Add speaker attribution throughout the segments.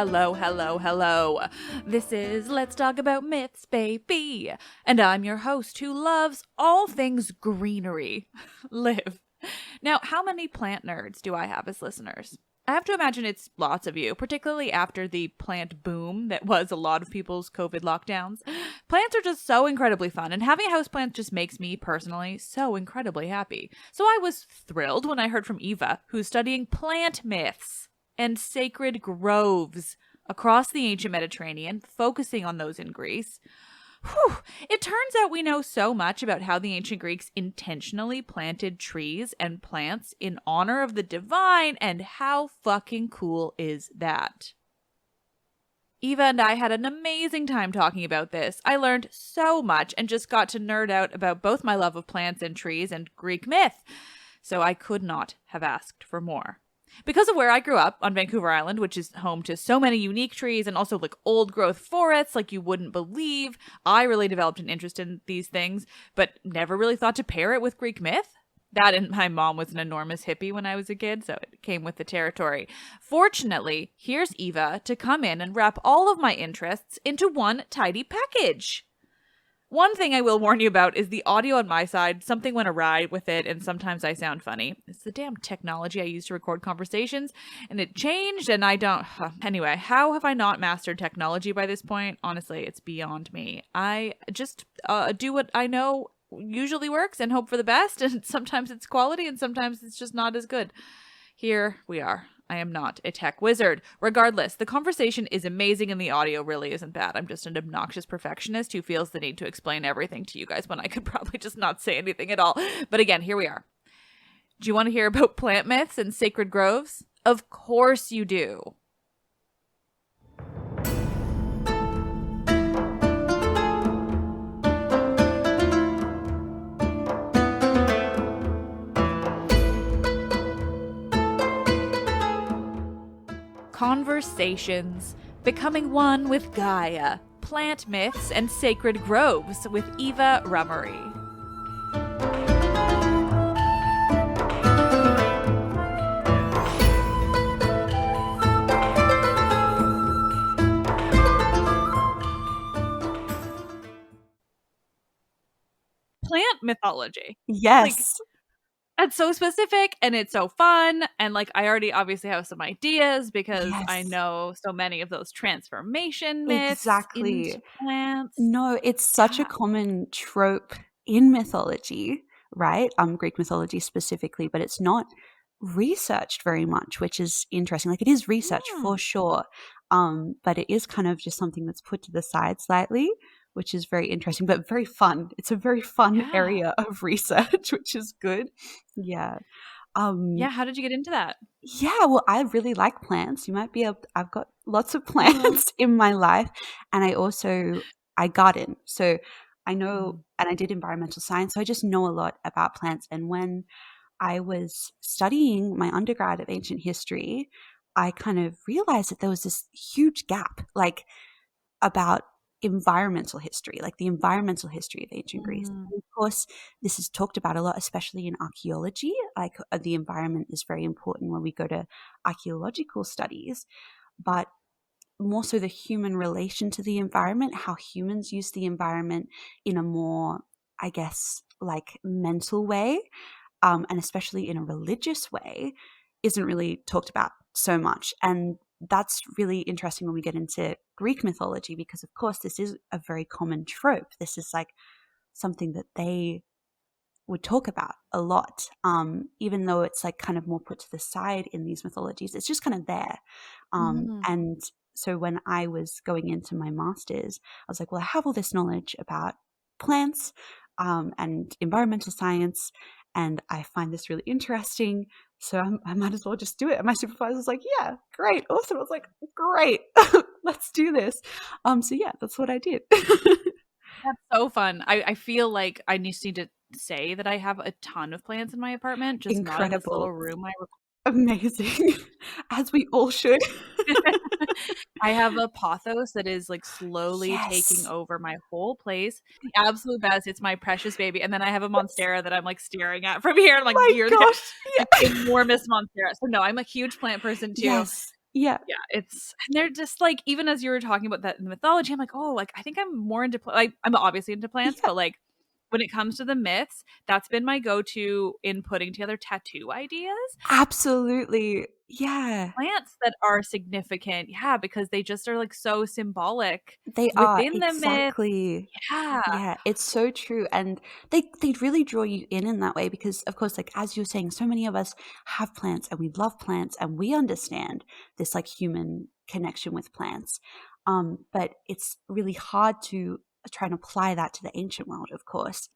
Speaker 1: Oh, hello. This is Let's Talk About Myths, baby. And I'm your host who loves all things greenery. Liv. Now, how many plant nerds do I have as listeners? I have to imagine it's lots of you, particularly after the plant boom that was a lot of people's COVID lockdowns. Plants are just so incredibly fun, and having houseplants just makes me personally so incredibly happy. So I was thrilled when I heard from Eva, who's studying plant myths and sacred groves across the ancient Mediterranean, focusing on those in Greece. Whew. It turns out we know so much about how the ancient Greeks intentionally planted trees and plants in honor of the divine, and how fucking cool is that? Eva and I had an amazing time talking about this. I learned so much and just got to nerd out about both my love of plants and trees and Greek myth. So I could not have asked for more. Because of where I grew up on Vancouver Island, which is home to so many unique trees and also like old growth forests like you wouldn't believe, I really developed an interest in these things, but never really thought to pair it with Greek myth. That, and my mom was an enormous hippie when I was a kid, so it came with the territory. Fortunately, here's Eva to come in and wrap all of my interests into one tidy package. One thing I will warn you about is the audio on my side. Something went awry with it, and sometimes I sound funny. It's the damn technology I use to record conversations, and it changed, and I don't... Anyway, how have I not mastered technology by this point? Honestly, it's beyond me. I just do what I know usually works and hope for the best, and sometimes it's quality, and sometimes it's just not as good. Here we are. I am not a tech wizard. Regardless, the conversation is amazing and the audio really isn't bad. I'm just an obnoxious perfectionist who feels the need to explain everything to you guys when I could probably just not say anything at all. But again, here we are. Do you want to hear about plant myths and sacred groves? Of course you do. Conversations, Becoming One with Gaia, Plant Myths and Sacred Groves with Eva Rummery. Plant mythology.
Speaker 2: Yes.
Speaker 1: It's so specific and it's so fun. And like, I already obviously have some ideas because I know so many of those transformation myths into plants.
Speaker 2: No, it's such a common trope in mythology, right? Greek mythology specifically, but it's not researched very much, which is interesting. Like, it is researched for sure, but it is kind of just something that's put to the side slightly, which is very interesting, but very fun. It's a very fun area of research, which is good. Yeah.
Speaker 1: How did you get into that?
Speaker 2: Yeah, well, I really like plants. You might be able I've got lots of plants in my life, and I garden. So I know, and I did environmental science, so I just know a lot about plants. And when I was studying my undergrad of ancient history, I kind of realized that there was this huge gap, like, about environmental history, like the environmental history of ancient Greece. And of course, this is talked about a lot, especially in archaeology. Like, the environment is very important when we go to archaeological studies, but more so the human relation to the environment, how humans use the environment in a more, I guess, like, mental way, and especially in a religious way, isn't really talked about so much. And that's really interesting when we get into Greek mythology, because of course this is a very common trope. This is like something that they would talk about a lot, even though it's like kind of more put to the side in these mythologies. It's just kind of there. And so when I was going into my master's, I was like, well, I have all this knowledge about plants and environmental science, and I find this really interesting, So I might as well just do it. And my supervisor was like, yeah, great, awesome. I was like, great, let's do this. So yeah, that's what I did.
Speaker 1: That's so fun. I feel like I just need to say that I have a ton of plants in my apartment, just not in this little
Speaker 2: Incredible.
Speaker 1: room I
Speaker 2: Amazing. As we all should.
Speaker 1: I have a pothos that is like slowly taking
Speaker 2: Yes.
Speaker 1: over my whole place. The absolute best. It's my precious baby. And then I have a monstera that I'm like staring at from here. I'm like,
Speaker 2: My
Speaker 1: you're the
Speaker 2: gosh.
Speaker 1: like
Speaker 2: Yeah.
Speaker 1: enormous monstera. So no, I'm a huge plant person too.
Speaker 2: Yes. Yeah.
Speaker 1: Yeah, it's and they're just like even as you were talking about that in the mythology, I'm like, oh, like I think I'm more into like I'm obviously into plants,
Speaker 2: Yeah.
Speaker 1: but like when it comes to the myths, that's been my go-to in putting together tattoo ideas.
Speaker 2: Absolutely. Yeah.
Speaker 1: Plants that are significant, yeah, because they just are like so symbolic
Speaker 2: They are,
Speaker 1: within the myth.
Speaker 2: exactly.
Speaker 1: Yeah.
Speaker 2: Yeah, it's so true. And they really draw you in that way because of course, like as you're saying, so many of us have plants and we love plants and we understand this like human connection with plants. But it's really hard to try and apply that to the ancient world, of course,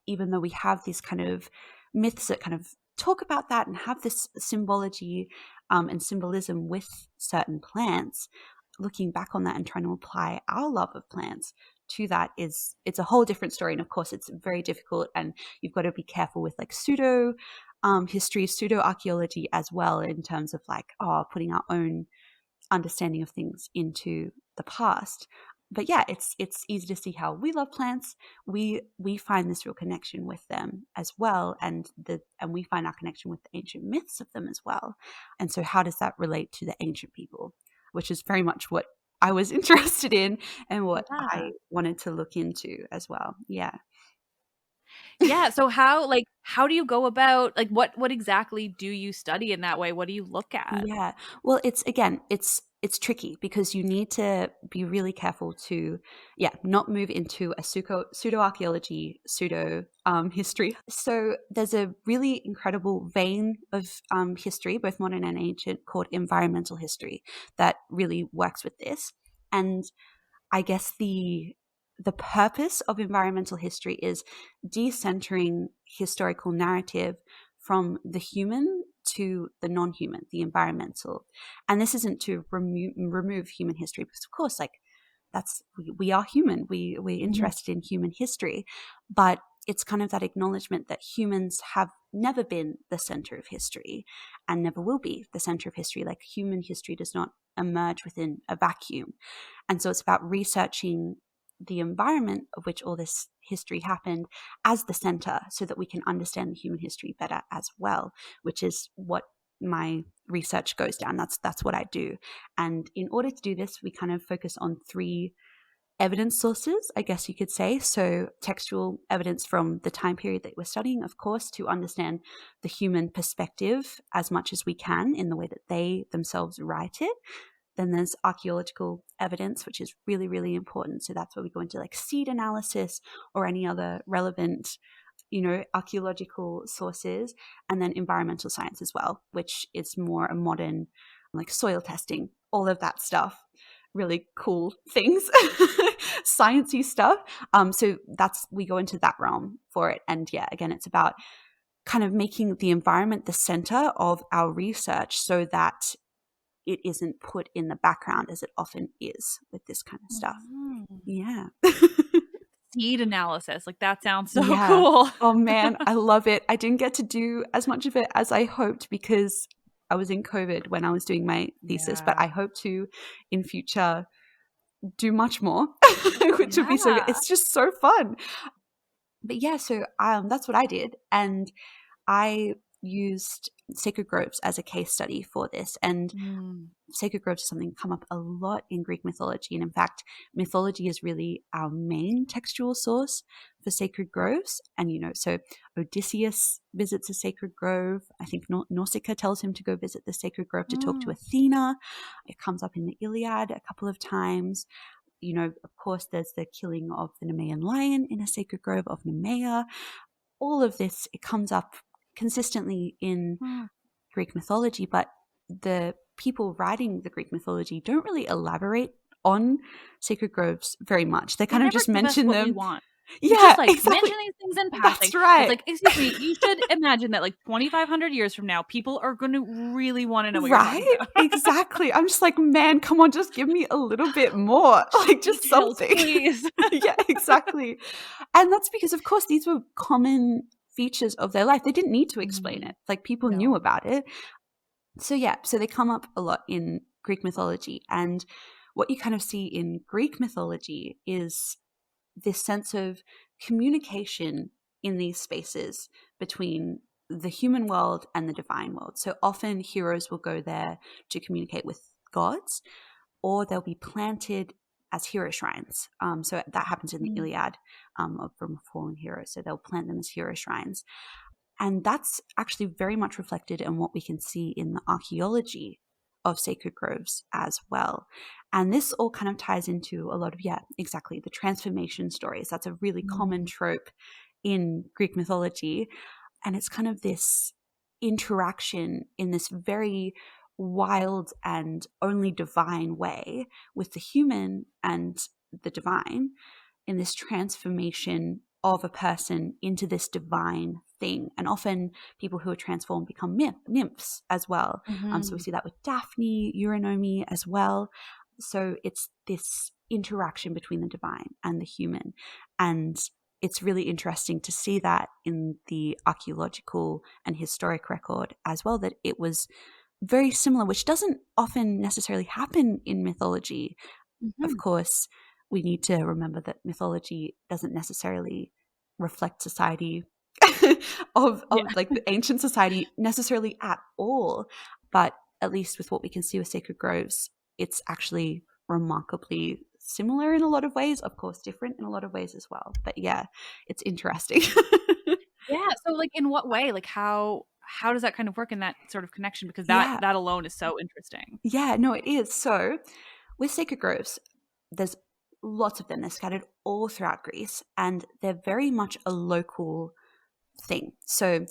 Speaker 2: even though we have these kind of myths that kind of talk about that and have this symbology and symbolism with certain plants. Looking back on that and trying to apply our love of plants to that is it's a whole different story. And of course it's very difficult and you've got to be careful with like pseudo history, pseudo archaeology as well, in terms of like putting our own understanding of things into the past. But yeah, it's easy to see how we love plants. We find this real connection with them as well, and we find our connection with the ancient myths of them as well. And so how does that relate to the ancient people, which is very much what I was interested in and what
Speaker 1: Yeah.
Speaker 2: I wanted to look into as well. Yeah.
Speaker 1: Yeah, so how do you go about like what exactly do you study in that way? What do you look at?
Speaker 2: Yeah. Well, it's tricky because you need to be really careful to not move into a pseudo archaeology, pseudo history. So there's a really incredible vein of history, both modern and ancient, called environmental history that really works with this. And I guess the purpose of environmental history is decentering historical narrative from the human to the non-human, the environmental. And this isn't to remove human history, because of course, like we are human. We're interested in human history, but it's kind of that acknowledgement that humans have never been the center of history and never will be the center of history. Like human history does not emerge within a vacuum. And so it's about researching the environment of which all this history happened as the center so that we can understand the human history better as well, which is what my research goes down. That's what I do. And in order to do this, we kind of focus on three evidence sources, I guess you could say. So textual evidence from the time period that we're studying, of course, to understand the human perspective as much as we can in the way that they themselves write it. Then there's archaeological evidence, which is really, really important. So that's where we go into like seed analysis or any other relevant, archaeological sources. And then environmental science as well, which is more a modern, like soil testing, all of that stuff. Really cool things, sciencey stuff. So we go into that realm for it. And yeah, again, it's about kind of making the environment the center of our research so that it isn't put in the background as it often is with this kind of stuff. Yeah.
Speaker 1: Seed analysis. Like that sounds so
Speaker 2: Yeah.
Speaker 1: cool.
Speaker 2: Oh man, I love it. I didn't get to do as much of it as I hoped because I was in COVID when I was doing my thesis, but I hope to in future do much more, which would be so good. It's just so fun. But yeah, so that's what I did. And I used sacred groves as a case study for this. And sacred groves is something come up a lot in Greek mythology. And in fact, mythology is really our main textual source for sacred groves. And, so Odysseus visits a sacred grove. I think Nausicaa tells him to go visit the sacred grove to talk to Athena. It comes up in the Iliad a couple of times. Of course, there's the killing of the Nemean lion in a sacred grove of Nemea. All of this, it comes up consistently in Greek mythology, but the people writing the Greek mythology don't really elaborate on sacred groves very much. They kind of just mention them.
Speaker 1: You
Speaker 2: Yeah,
Speaker 1: just like
Speaker 2: exactly.
Speaker 1: mention these things in
Speaker 2: That's
Speaker 1: passing.
Speaker 2: right.
Speaker 1: It's like, excuse me, you should imagine that like 2,500 years from now, people are going to really want to know what you're talking
Speaker 2: Right?
Speaker 1: about.
Speaker 2: Exactly. I'm just like, man, come on, just give me a little bit more. Like just
Speaker 1: Details,
Speaker 2: something.
Speaker 1: please.
Speaker 2: Yeah, exactly. And that's because, of course, these were common features of their life. They didn't need to explain it. Like people knew
Speaker 1: No.
Speaker 2: about it. So yeah, so they come up a lot in Greek mythology. And what you kind of see in Greek mythology is this sense of communication in these spaces between the human world and the divine world. So often heroes will go there to communicate with gods, or they'll be planted as hero shrines. So that happens in the Iliad from fallen heroes. So they'll plant them as hero shrines. And that's actually very much reflected in what we can see in the archaeology of sacred groves as well. And this all kind of ties into a lot of, yeah, exactly, the transformation stories. That's a really common trope in Greek mythology. And it's kind of this interaction in this very wild and only divine way with the human and the divine in this transformation of a person into this divine thing. And often people who are transformed become nymphs as well. So we see that with Daphne, Eurynome as well. So it's this interaction between the divine and the human. And it's really interesting to see that in the archaeological and historic record as well, that it was very similar, which doesn't often necessarily happen in mythology. Of course, we need to remember that mythology doesn't necessarily reflect society of like the ancient society necessarily at all. But at least with what we can see with sacred groves, it's actually remarkably similar in a lot of ways, of course different in a lot of ways as well. But yeah, it's interesting.
Speaker 1: Yeah. So like in what way? Like how does that kind of work in that sort of connection? Because
Speaker 2: Yeah.
Speaker 1: that alone is so interesting.
Speaker 2: Yeah, no, it is. So with sacred groves, there's lots of them. They're scattered all throughout Greece, and they're very much a local thing. So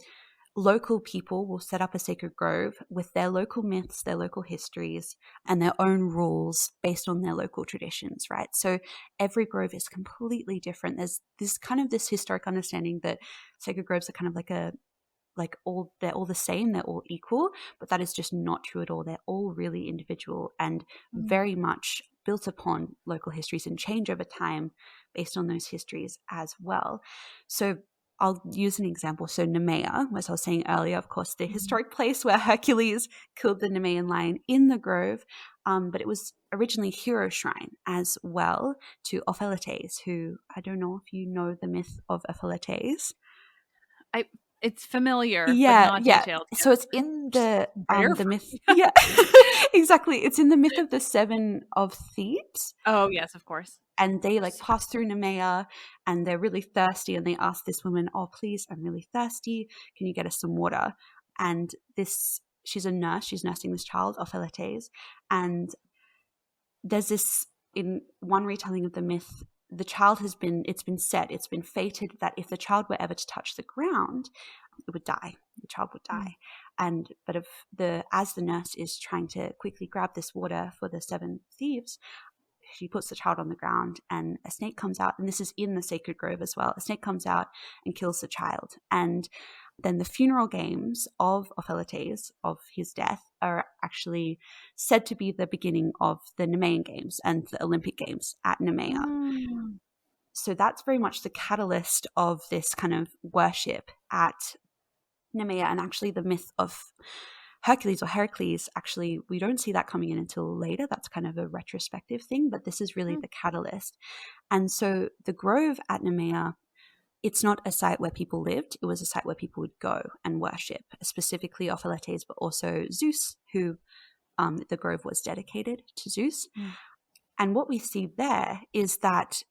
Speaker 2: local people will set up a sacred grove with their local myths, their local histories, and their own rules based on their local traditions, right? So every grove is completely different. There's this kind of this historic understanding that sacred groves are kind of like they're all the same, they're all equal, but that is just not true at all. They're all really individual and very much built upon local histories and change over time based on those histories as well. So I'll use an example. So Nemea, as I was saying earlier, of course, the historic place where Hercules killed the Nemean lion in the grove, but it was originally hero shrine as well to Ophilates, who, I don't know if you know the myth of Ophilates.
Speaker 1: It's familiar, but
Speaker 2: Yeah,
Speaker 1: not
Speaker 2: yeah.
Speaker 1: detailed.
Speaker 2: So it's in the
Speaker 1: Bear for
Speaker 2: myth. Yeah, exactly. It's in the myth of the seven of Thebes,
Speaker 1: Oh yes, of course.
Speaker 2: and they like pass through Nemea, and they're really thirsty, and they ask this woman, "Oh, please, I'm really thirsty. Can you get us some water?" And she's a nurse. She's nursing this child, Ophilates, and there's this in one retelling of the myth. The child it's been fated that if the child were ever to touch the ground, it would die. The child would die. But as the nurse is trying to quickly grab this water for the seven thieves, she puts the child on the ground, and a snake comes out, and this is in the sacred grove as well. A snake comes out and kills the child. And then the funeral games of Ophilates, of his death, are actually said to be the beginning of the Nemean Games and the Olympic Games at Nemea. So that's very much the catalyst of this kind of worship at Nemea. And actually the myth of Heracles, actually, we don't see that coming in until later. That's kind of a retrospective thing, but this is really the catalyst. And so the grove at Nemea, it's not a site where people lived. It was a site where people would go and worship, specifically Ophilates, but also Zeus, who the grove was dedicated to Zeus. And what we see there is that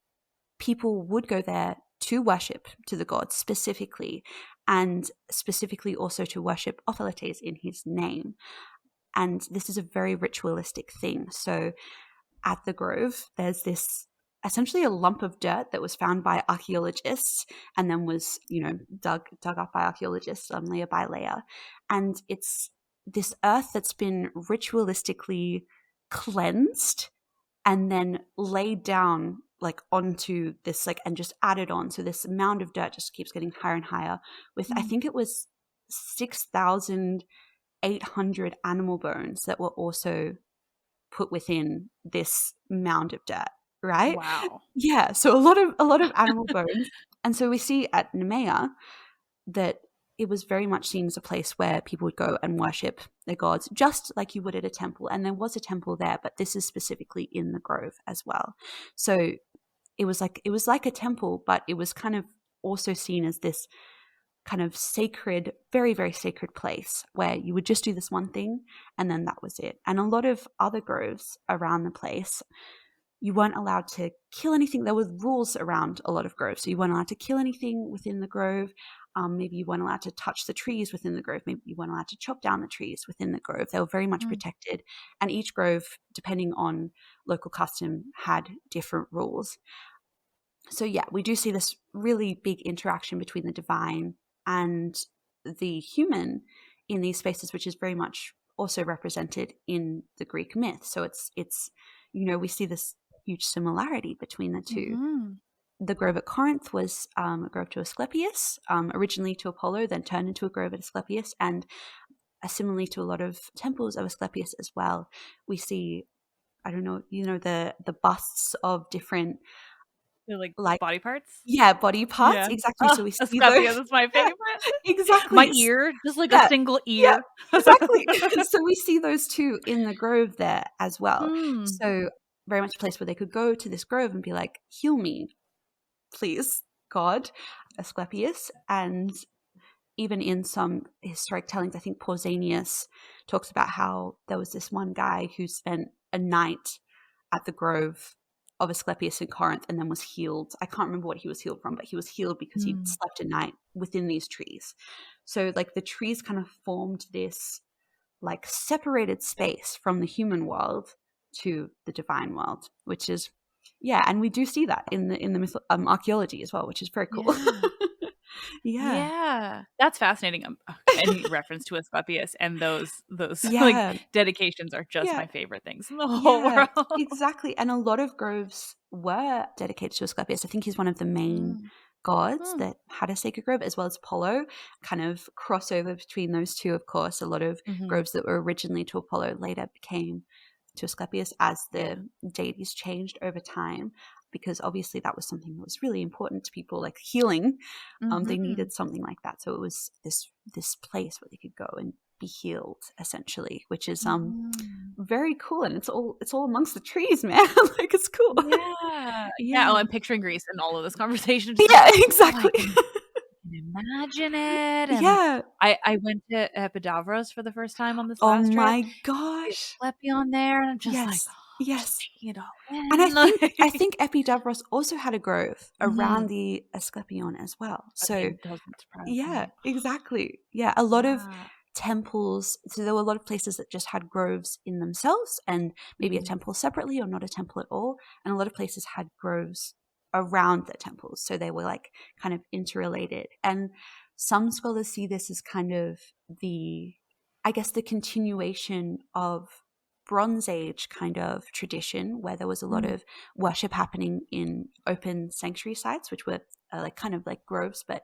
Speaker 2: people would go there to worship to the gods specifically, and specifically also to worship Ophilates in his name. And this is a very ritualistic thing. So at the grove, there's this essentially a lump of dirt that was found by archaeologists and then was, dug up by archaeologists layer by layer. And it's this earth that's been ritualistically cleansed and then laid down like onto this like and just added on. So this mound of dirt just keeps getting higher and higher with I think it was 6,800 animal bones that were also put within this mound of dirt, right?
Speaker 1: Wow.
Speaker 2: Yeah, so a lot of animal bones. And so we see at Nemea that it was very much seen as a place where people would go and worship their gods, just like you would at a temple. And there was a temple there, but this is specifically in the grove as well. So it was like a temple, but it was kind of also seen as this kind of sacred, very, very sacred place where you would just do this one thing and then that was it. And a lot of other groves around the place, you weren't allowed to kill anything. There were rules around a lot of groves. So you weren't allowed to kill anything within the grove. Maybe you weren't allowed to touch the trees within the grove. Maybe you weren't allowed to chop down the trees within the grove. They were very much protected. And each grove, depending on local custom, had different rules. So yeah, we do see this really big interaction between the divine and the human in these spaces, which is very much also represented in the Greek myth. So it's we see this huge similarity between the two. The grove at Corinth was a grove to Asclepius, originally to Apollo, then turned into a grove at Asclepius, and similarly to a lot of temples of Asclepius as well. We see, I don't know, the busts of different
Speaker 1: They're like body parts?
Speaker 2: Yeah, body parts,
Speaker 1: Yeah.
Speaker 2: exactly. So we see
Speaker 1: Asclepius
Speaker 2: those.
Speaker 1: is my favorite.
Speaker 2: Exactly.
Speaker 1: My ear, just like
Speaker 2: Yeah,
Speaker 1: a single
Speaker 2: yeah,
Speaker 1: ear.
Speaker 2: exactly. So we see those two in the grove there as well.
Speaker 1: Hmm.
Speaker 2: So very much a place where they could go to this grove and be like, heal me, please, God, Asclepius. And even in some historic tellings, I think Pausanias talks about how there was this one guy who spent a night at the grove of Asclepius in Corinth and then was healed. I can't remember what he was healed from, but he was healed because he slept a night within these trees. So like the trees kind of formed this like separated space from the human world to the divine world, which is and we do see that in the archaeology as well, which is very cool.
Speaker 1: Yeah, that's fascinating. Any reference to Asclepius and those like dedications are just my favorite things in the whole world.
Speaker 2: Exactly. And a lot of groves were dedicated to Asclepius. I think he's one of the main gods that had a sacred grove, as well as Apollo. Kind of crossover between those two, of course. A lot of groves that were originally to Apollo later became to Asclepius as the deities changed over time, because obviously that was something that was really important to people, like healing. They needed something like that. So it was this place where they could go and be healed, essentially, which is very cool. And it's all amongst the trees, man. Like, it's cool.
Speaker 1: Yeah. Oh, I'm picturing Greece in all of this conversation.
Speaker 2: Exactly.
Speaker 1: Imagine it. And I went to Epidavros for the first time on this last trip.
Speaker 2: Oh my gosh.
Speaker 1: Asclepion there, and I'm just like,
Speaker 2: yes.
Speaker 1: taking it all in.
Speaker 2: And I think Epidavros also had a grove around the Asclepion as well. So
Speaker 1: it doesn't surprise me.
Speaker 2: Exactly. Yeah, a lot of temples. So there were a lot of places that just had groves in themselves, and maybe a temple separately or not a temple at all. And a lot of places had groves around the temples, so they were like kind of interrelated. And some scholars see this as kind of the continuation of Bronze Age kind of tradition, where there was a lot of worship happening in open sanctuary sites, which were like kind of like groves, but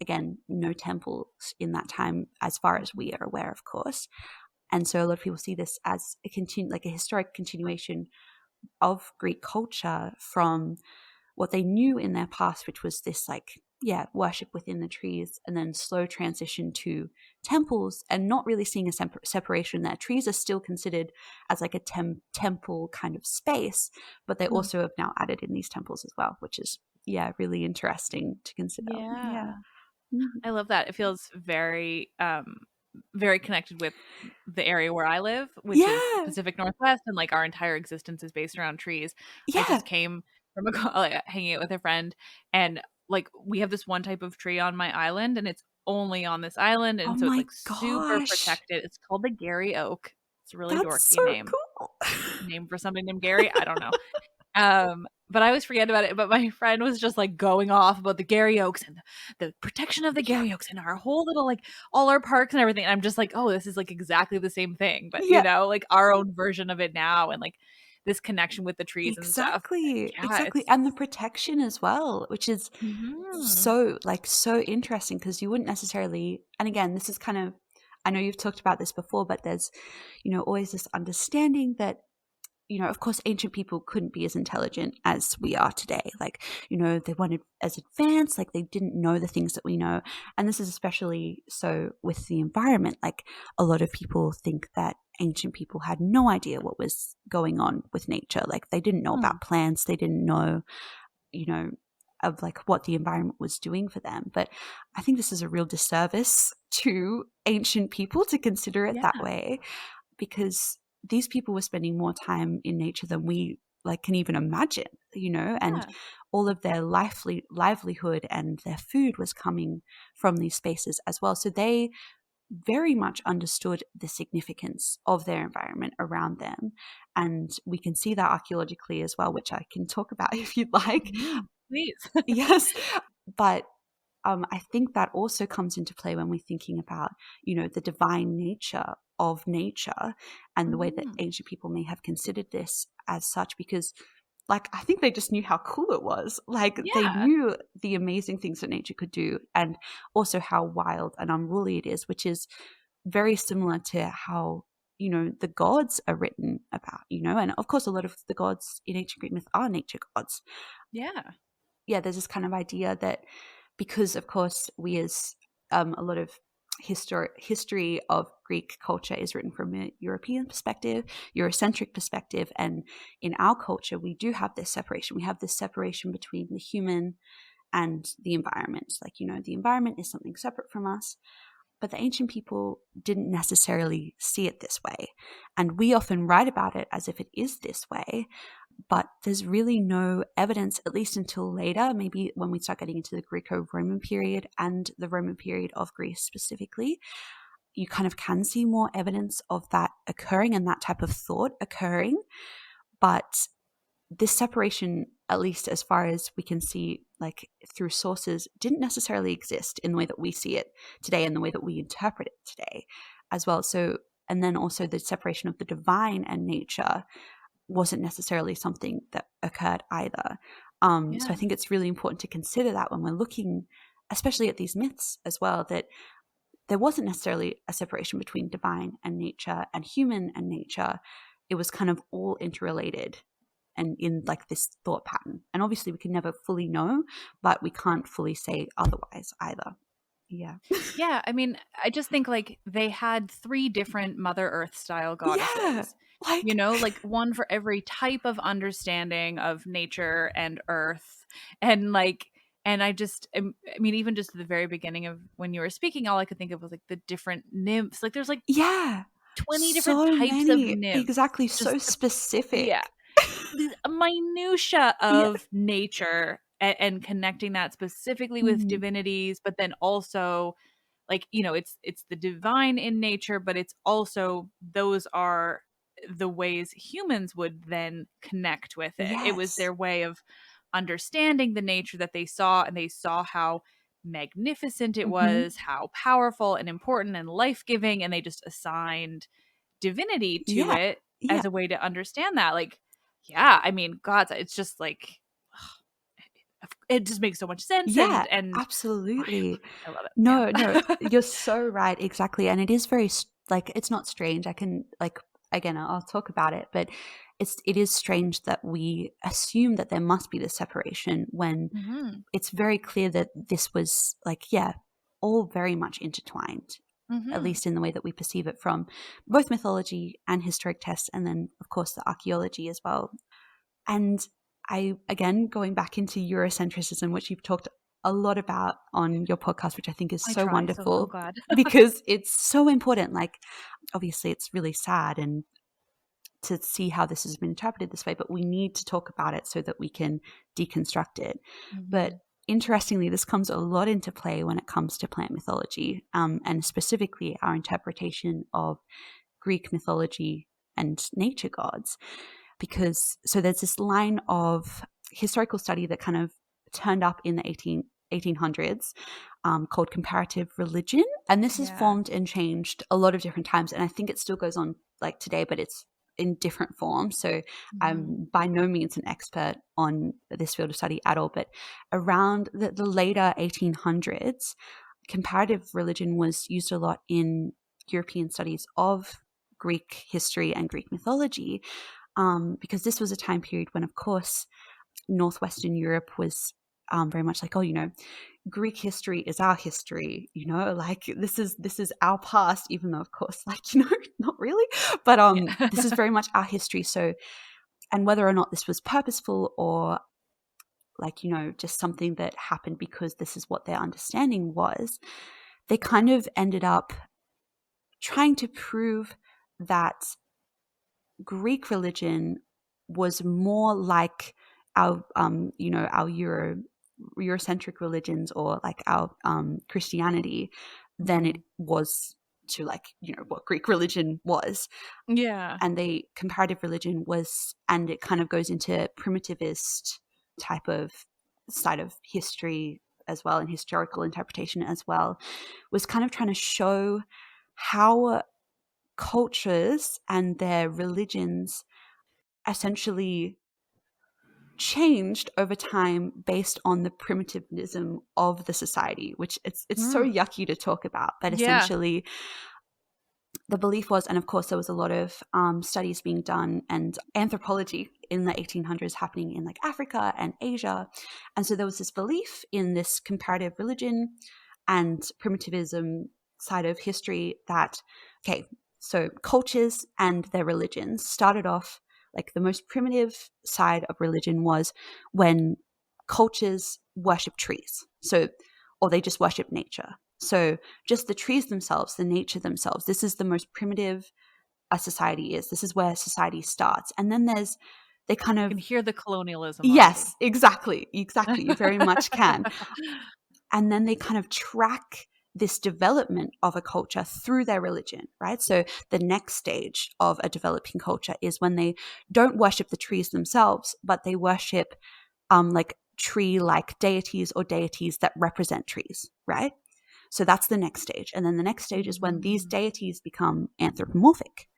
Speaker 2: again, no temples in that time as far as we are aware, of course. And so a lot of people see this as a historic continuation of Greek culture from what they knew in their past, which was this worship within the trees, and then slow transition to temples, and not really seeing a separation there. Trees are still considered as like a temple kind of space, but they also have now added in these temples as well, which is really interesting to consider.
Speaker 1: I love that. It feels very very connected with the area where I live, which is Pacific Northwest, and like our entire existence is based around trees. I just came from hanging out with a friend, and like we have this one type of tree on my island, and it's only on this island, and so it's like super protected. It's called the Gary Oak. It's a really dorky name.
Speaker 2: Cool.
Speaker 1: Name for something named Gary. I don't know. But I always forget about it. But my friend was just like going off about the Gary Oaks and the protection of the Gary Oaks and our whole little like all our parks and everything. And I'm just like, oh, this is like exactly the same thing, but you know, like our own version of it now. And like this connection with the trees and stuff.
Speaker 2: Exactly.
Speaker 1: Yeah,
Speaker 2: Exactly. And the protection as well, which is
Speaker 1: Mhm.
Speaker 2: so interesting, because you wouldn't necessarily, and again, this is kind of, I know you've talked about this before, but there's, always this understanding that, of course, ancient people couldn't be as intelligent as we are today. Like, they weren't as advanced, like they didn't know the things that we know. And this is especially so with the environment. Like, a lot of people think that ancient people had no idea what was going on with nature. Like, they didn't know
Speaker 1: Mm.
Speaker 2: about plants. They didn't know, of like what the environment was doing for them. But I think this is a real disservice to ancient people to consider it that
Speaker 1: Yeah.
Speaker 2: way, because these people were spending more time in nature than we like can even imagine, and
Speaker 1: Yeah.
Speaker 2: all of their livelihood and their food was coming from these spaces as well. So they very much understood the significance of their environment around them. And we can see that archaeologically as well, which I can talk about if you'd like.
Speaker 1: Mhm. Please.
Speaker 2: Yes. But I think that also comes into play when we're thinking about, the divine nature of nature and the way that
Speaker 1: Mhm.
Speaker 2: ancient people may have considered this as such, because like, I think they just knew how cool it was. Like, they
Speaker 1: Yeah.
Speaker 2: knew the amazing things that nature could do, and also how wild and unruly it is, which is very similar to how, the gods are written about, and of course, a lot of the gods in ancient Greek myth are nature gods.
Speaker 1: Yeah.
Speaker 2: Yeah, there's this kind of idea that because, of course, we as a lot of history of Greek culture is written from a European perspective, Eurocentric perspective, and in our culture, we do have this separation. We have this separation between the human and the environment. Like, the environment is something separate from us, but the ancient people didn't necessarily see it this way. And we often write about it as if it is this way, but there's really no evidence, at least until later, maybe when we start getting into the Greco-Roman period and the Roman period of Greece specifically, you kind of can see more evidence of that occurring and that type of thought occurring. But this separation, at least as far as we can see, like through sources, didn't necessarily exist in the way that we see it today and the way that we interpret it today as well. So, and then also the separation of the divine and nature wasn't necessarily something that occurred either. So I
Speaker 1: Yeah.
Speaker 2: think it's really important to consider that when we're looking, especially at these myths as well, that there wasn't necessarily a separation between divine and nature and human and nature. It was kind of all interrelated and in like this thought pattern. And obviously we can never fully know, but we can't fully say otherwise either. Yeah.
Speaker 1: Yeah, I mean, I just think like they had 3 different Mother Earth style
Speaker 2: Yeah.
Speaker 1: goddesses.
Speaker 2: Like,
Speaker 1: Like one for every type of understanding of nature and earth. And like and I mean even just at the very beginning of when you were speaking, all I could think of was like the different nymphs. Like there's like
Speaker 2: yeah.
Speaker 1: 20 different
Speaker 2: So
Speaker 1: types of
Speaker 2: many.
Speaker 1: nymphs.
Speaker 2: Exactly.
Speaker 1: Just
Speaker 2: So
Speaker 1: the yeah.
Speaker 2: specific.
Speaker 1: The minutia
Speaker 2: Yeah.
Speaker 1: of nature and connecting that specifically with
Speaker 2: Mhm.
Speaker 1: divinities, but then also like it's the divine in nature, but it's also those are the ways humans would then connect with it. It was
Speaker 2: Yes.
Speaker 1: their way of understanding the nature that they saw, and they saw how magnificent it
Speaker 2: Mhm.
Speaker 1: was, how powerful and important and life-giving, and they just assigned divinity to
Speaker 2: Yeah.
Speaker 1: it
Speaker 2: Yeah.
Speaker 1: as a way to understand that. Like, yeah, I mean, God, it's just like it just makes so much sense,
Speaker 2: Yeah,
Speaker 1: and
Speaker 2: absolutely.
Speaker 1: I love it.
Speaker 2: No, no,
Speaker 1: Yeah.
Speaker 2: you're so right, exactly, and it is very like, it's not strange. I can, like, again, I'll talk about it, but it is strange that we assume that there must be this separation when
Speaker 1: Mhm.
Speaker 2: it's very clear that this was like, yeah, all very much intertwined, at
Speaker 1: Mhm.
Speaker 2: least in the way that we perceive it from both mythology and historic texts, and then of course the archaeology as well. And I, again, going back into Eurocentrism, which you've talked a lot about on your podcast, which I think is
Speaker 1: I
Speaker 2: so
Speaker 1: try, so I'm
Speaker 2: wonderful
Speaker 1: glad.
Speaker 2: because it's so important. Like, obviously, it's really sad and to see how this has been interpreted this way, but we need to talk about it so that we can deconstruct it. But
Speaker 1: Mhm.
Speaker 2: interestingly, this comes a lot into play when it comes to plant mythology, and specifically our interpretation of Greek mythology and nature gods. Because so there's this line of historical study that kind of turned up in the 1800s, called Comparative Religion, and this has
Speaker 1: Yeah.
Speaker 2: formed and changed a lot of different times, and I think it still goes on like today, but it's in different forms. So I'm by no means an expert on this field of study at all, but around the later 1800s, comparative religion was used a lot in European studies of Greek history and Greek mythology, because this was a time period when, of course, Northwestern Europe was very much like, Greek history is our history, like this is our past, even though, of course, like, not really, but this is very much our history. So, and whether or not this was purposeful or like, just something that happened because this is what their understanding was, they kind of ended up trying to prove that Greek religion was more like our, our Eurocentric religions, or like our Christianity, than it was to, like, what Greek religion was.
Speaker 1: Yeah.
Speaker 2: And the comparative religion was, and it kind of goes into primitivist type of side of history as well, and historical interpretation as well, was kind of trying to show how cultures and their religions essentially changed over time based on the primitivism of the society, which it's so yucky to talk about, but essentially the belief was, and of course there was a lot of studies being done and anthropology in the 1800s happening in like Africa and Asia, and so there was this belief in this comparative religion and primitivism side of history that, okay, so cultures and their religions started off, like the most primitive side of religion was when cultures worship trees, or they just worship nature. So just the trees themselves, the nature themselves, this is the most primitive a society is. This is where society starts. And then they kind of...
Speaker 1: You can hear the colonialism.
Speaker 2: Yes, exactly. You very much can. And then they kind of track this development of a culture through their religion, right? So the next stage of a developing culture is when they don't worship the trees themselves, but they worship like tree-like deities or deities that represent trees, right? So that's the next stage. And then the next stage is when these deities become anthropomorphic.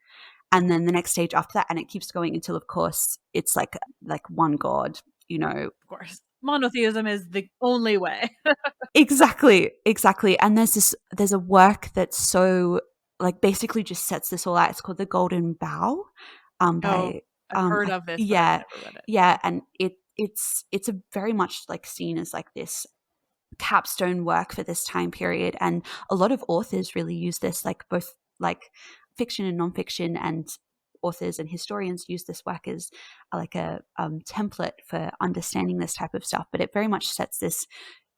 Speaker 2: And then the next stage after that, and it keeps going until, of course, it's like one god,
Speaker 1: Of course. Monotheism is the only way.
Speaker 2: Exactly. And there's a work that's so, like, basically just sets this all out. It's called The Golden Bough.
Speaker 1: I've heard of this, but I've never read it.
Speaker 2: Yeah, and it's a very much like seen as like this capstone work for this time period, and a lot of authors really use this, like both like fiction and nonfiction, and authors and historians use this work as like a template for understanding this type of stuff. But it very much sets this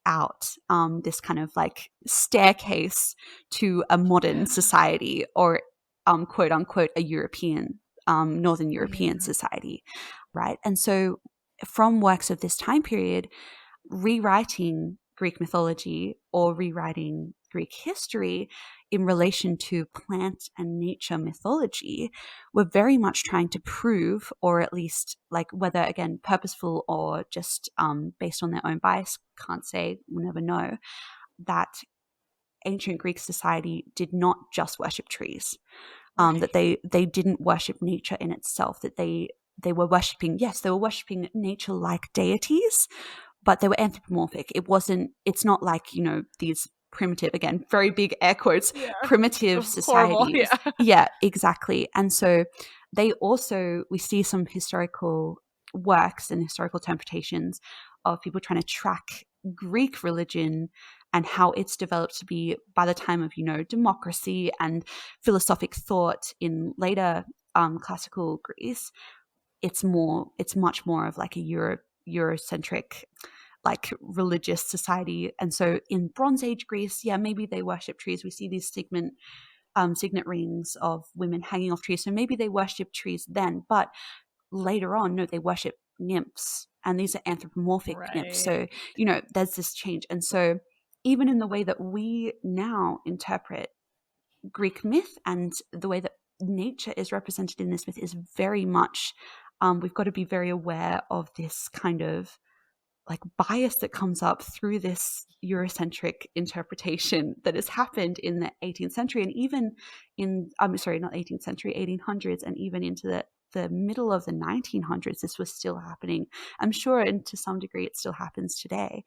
Speaker 2: out, this kind of like staircase to a modern society, or quote unquote a European, Northern European society, right? And so from works of this time period, rewriting Greek mythology or rewriting Greek history in relation to plant and nature mythology, we're very much trying to prove, or at least, like, whether again purposeful or just based on their own bias, can't say, we'll never know, that ancient Greek society did not just worship trees, that they didn't worship nature in itself, that they were worshiping, they were worshiping nature like deities, but they were anthropomorphic. It's not like, these primitive, again, very big air quotes, primitive societies.
Speaker 1: Horrible,
Speaker 2: yeah, exactly. And so we see some historical works and historical interpretations of people trying to track Greek religion and how it's developed to be, by the time of, democracy and philosophic thought in later classical Greece, it's much more of like a Eurocentric, like, religious society. And so in Bronze Age Greece, maybe they worship trees. We see these signet rings of women hanging off trees. So maybe they worship trees then, but later on, no, they worship nymphs, and these are anthropomorphic nymphs. So, there's this change. And so even in the way that we now interpret Greek myth and the way that nature is represented in this myth is very much, we've got to be very aware of this kind of like bias that comes up through this Eurocentric interpretation that has happened in the 18th century, and even in not 18th century, 1800s, and even into the middle of the 1900s. This was still happening, I'm sure, and to some degree it still happens today.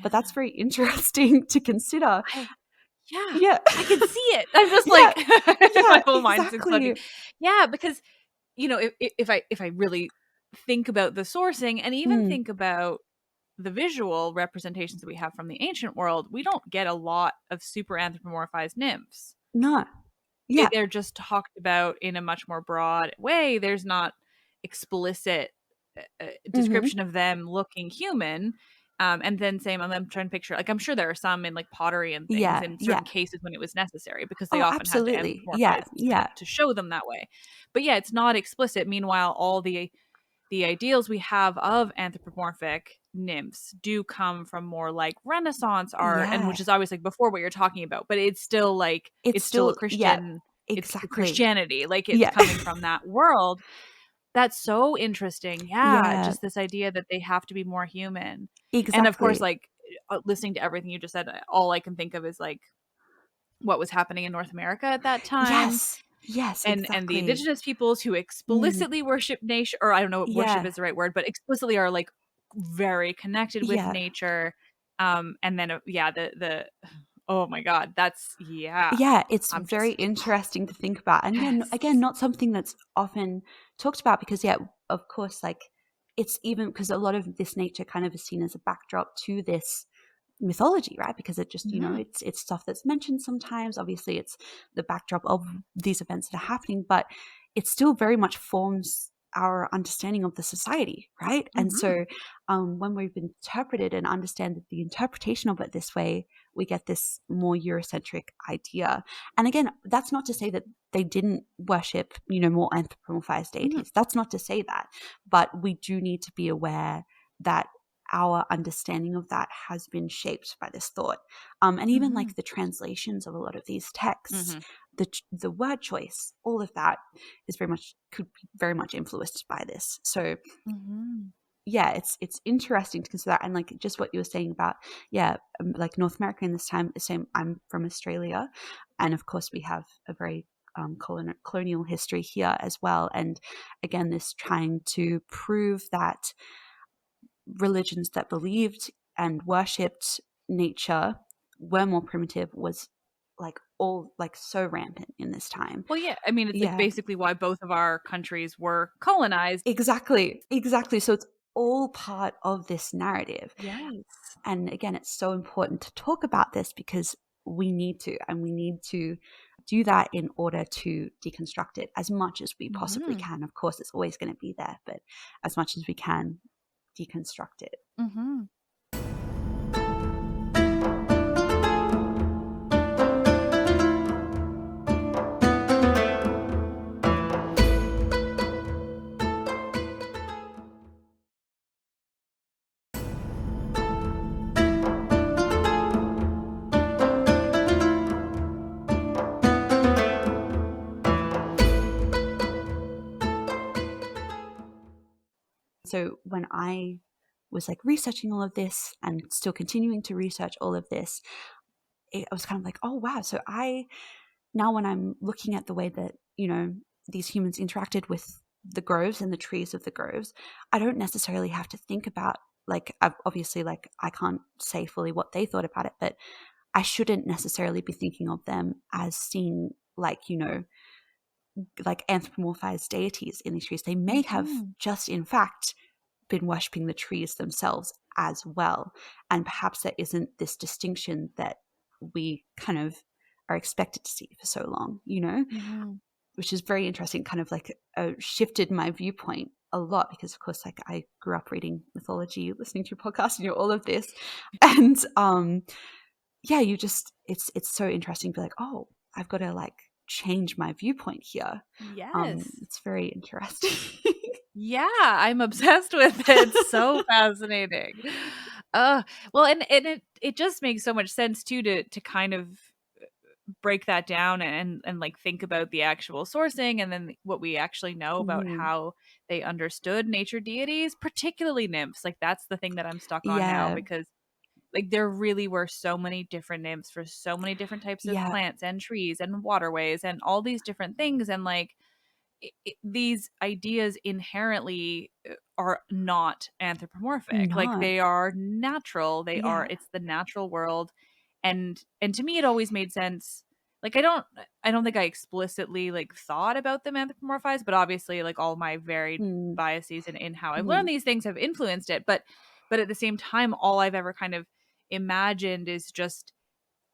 Speaker 2: But that's very interesting to consider.
Speaker 1: Yeah, I can see it. I'm just like, my whole mind's exploding. Yeah, because if I really think about the sourcing and even think about the visual representations that we have from the ancient world, we don't get a lot of super anthropomorphized nymphs.
Speaker 2: No. Yeah.
Speaker 1: They're just talked about in a much more broad way. There's not explicit description of them looking human. And then same, I'm trying to picture, like, I'm sure there are some in like pottery and things in certain cases when it was necessary, because they often had to anthropomorphize to show them that way. But yeah, it's not explicit. Meanwhile, all the ideals we have of anthropomorphic nymphs do come from more like Renaissance art, and which is always like before what you're talking about, but it's still like it's still a Christian, it's Christianity, like it's coming from that world. That's so interesting. Just this idea that they have to be more human. And of course, like, listening to everything you just said, all I can think of is like what was happening in North America at that time.
Speaker 2: Yes,
Speaker 1: and the indigenous peoples who explicitly worship nature, or I don't know if worship is the right word, but explicitly are like very connected with nature. And then the oh my God, that's
Speaker 2: it's very interesting to think about. And again, not something that's often talked about, because of course, like, it's even because a lot of this nature kind of is seen as a backdrop to this mythology, right? Because it just, it's stuff that's mentioned sometimes. Obviously, it's the backdrop of these events that are happening, but it still very much forms our understanding of the society, right? And so when we've interpreted and understand the interpretation of it this way, we get this more Eurocentric idea. And again, that's not to say that they didn't worship, more anthropomorphized deities. That's not to say that. But we do need to be aware that our understanding of that has been shaped by this thought. And even like the translations of a lot of these texts, the word choice, all of that is could be very much influenced by this. So it's interesting to consider that. And like just what you were saying about like North America in this time, the same. I'm from Australia, and of course we have a very colonial history here as well. And again, this trying to prove that religions that believed and worshipped nature were more primitive was like all like so rampant in this time.
Speaker 1: Well, I mean, it's like basically why both of our countries were colonized.
Speaker 2: Exactly. So it's all part of this narrative.
Speaker 1: Yes.
Speaker 2: And again, it's so important to talk about this because we need to do that in order to deconstruct it as much as we possibly can. Of course, it's always going to be there, but as much as we can, deconstruct it. So when I was like researching all of this and still continuing to research all of this, I was kind of like, oh wow. So now when I'm looking at the way that, these humans interacted with the groves and the trees of the groves, I don't necessarily have to think about, like, obviously, like, I can't say fully what they thought about it, but I shouldn't necessarily be thinking of them as seeing like, like anthropomorphized deities in these trees. They may have just in fact been worshipping the trees themselves as well. And perhaps there isn't this distinction that we kind of are expected to see for so long, which is very interesting, kind of like shifted my viewpoint a lot, because of course, like, I grew up reading mythology, listening to your podcast, and all of this. And it's so interesting to be like, oh, I've got to like change my viewpoint here. It's very interesting.
Speaker 1: I'm obsessed with it. It's so fascinating. Well, and it just makes so much sense too to kind of break that down and like think about the actual sourcing and then what we actually know about how they understood nature deities, particularly nymphs. Like that's the thing that I'm stuck on now,
Speaker 2: Yeah.
Speaker 1: because like there really were so many different nymphs for so many different types of
Speaker 2: Yeah.
Speaker 1: plants and trees and waterways and all these different things. And like these ideas inherently are not anthropomorphic. Like
Speaker 2: No.
Speaker 1: they are natural. They are,
Speaker 2: Yeah.
Speaker 1: it's the natural world. And to me it always made sense. Like I don't think I explicitly like thought about them anthropomorphized, but obviously like all my varied
Speaker 2: Mm.
Speaker 1: biases and in how I've
Speaker 2: Mm.
Speaker 1: learned these things have influenced it. But at the same time, all I've ever kind of imagined is just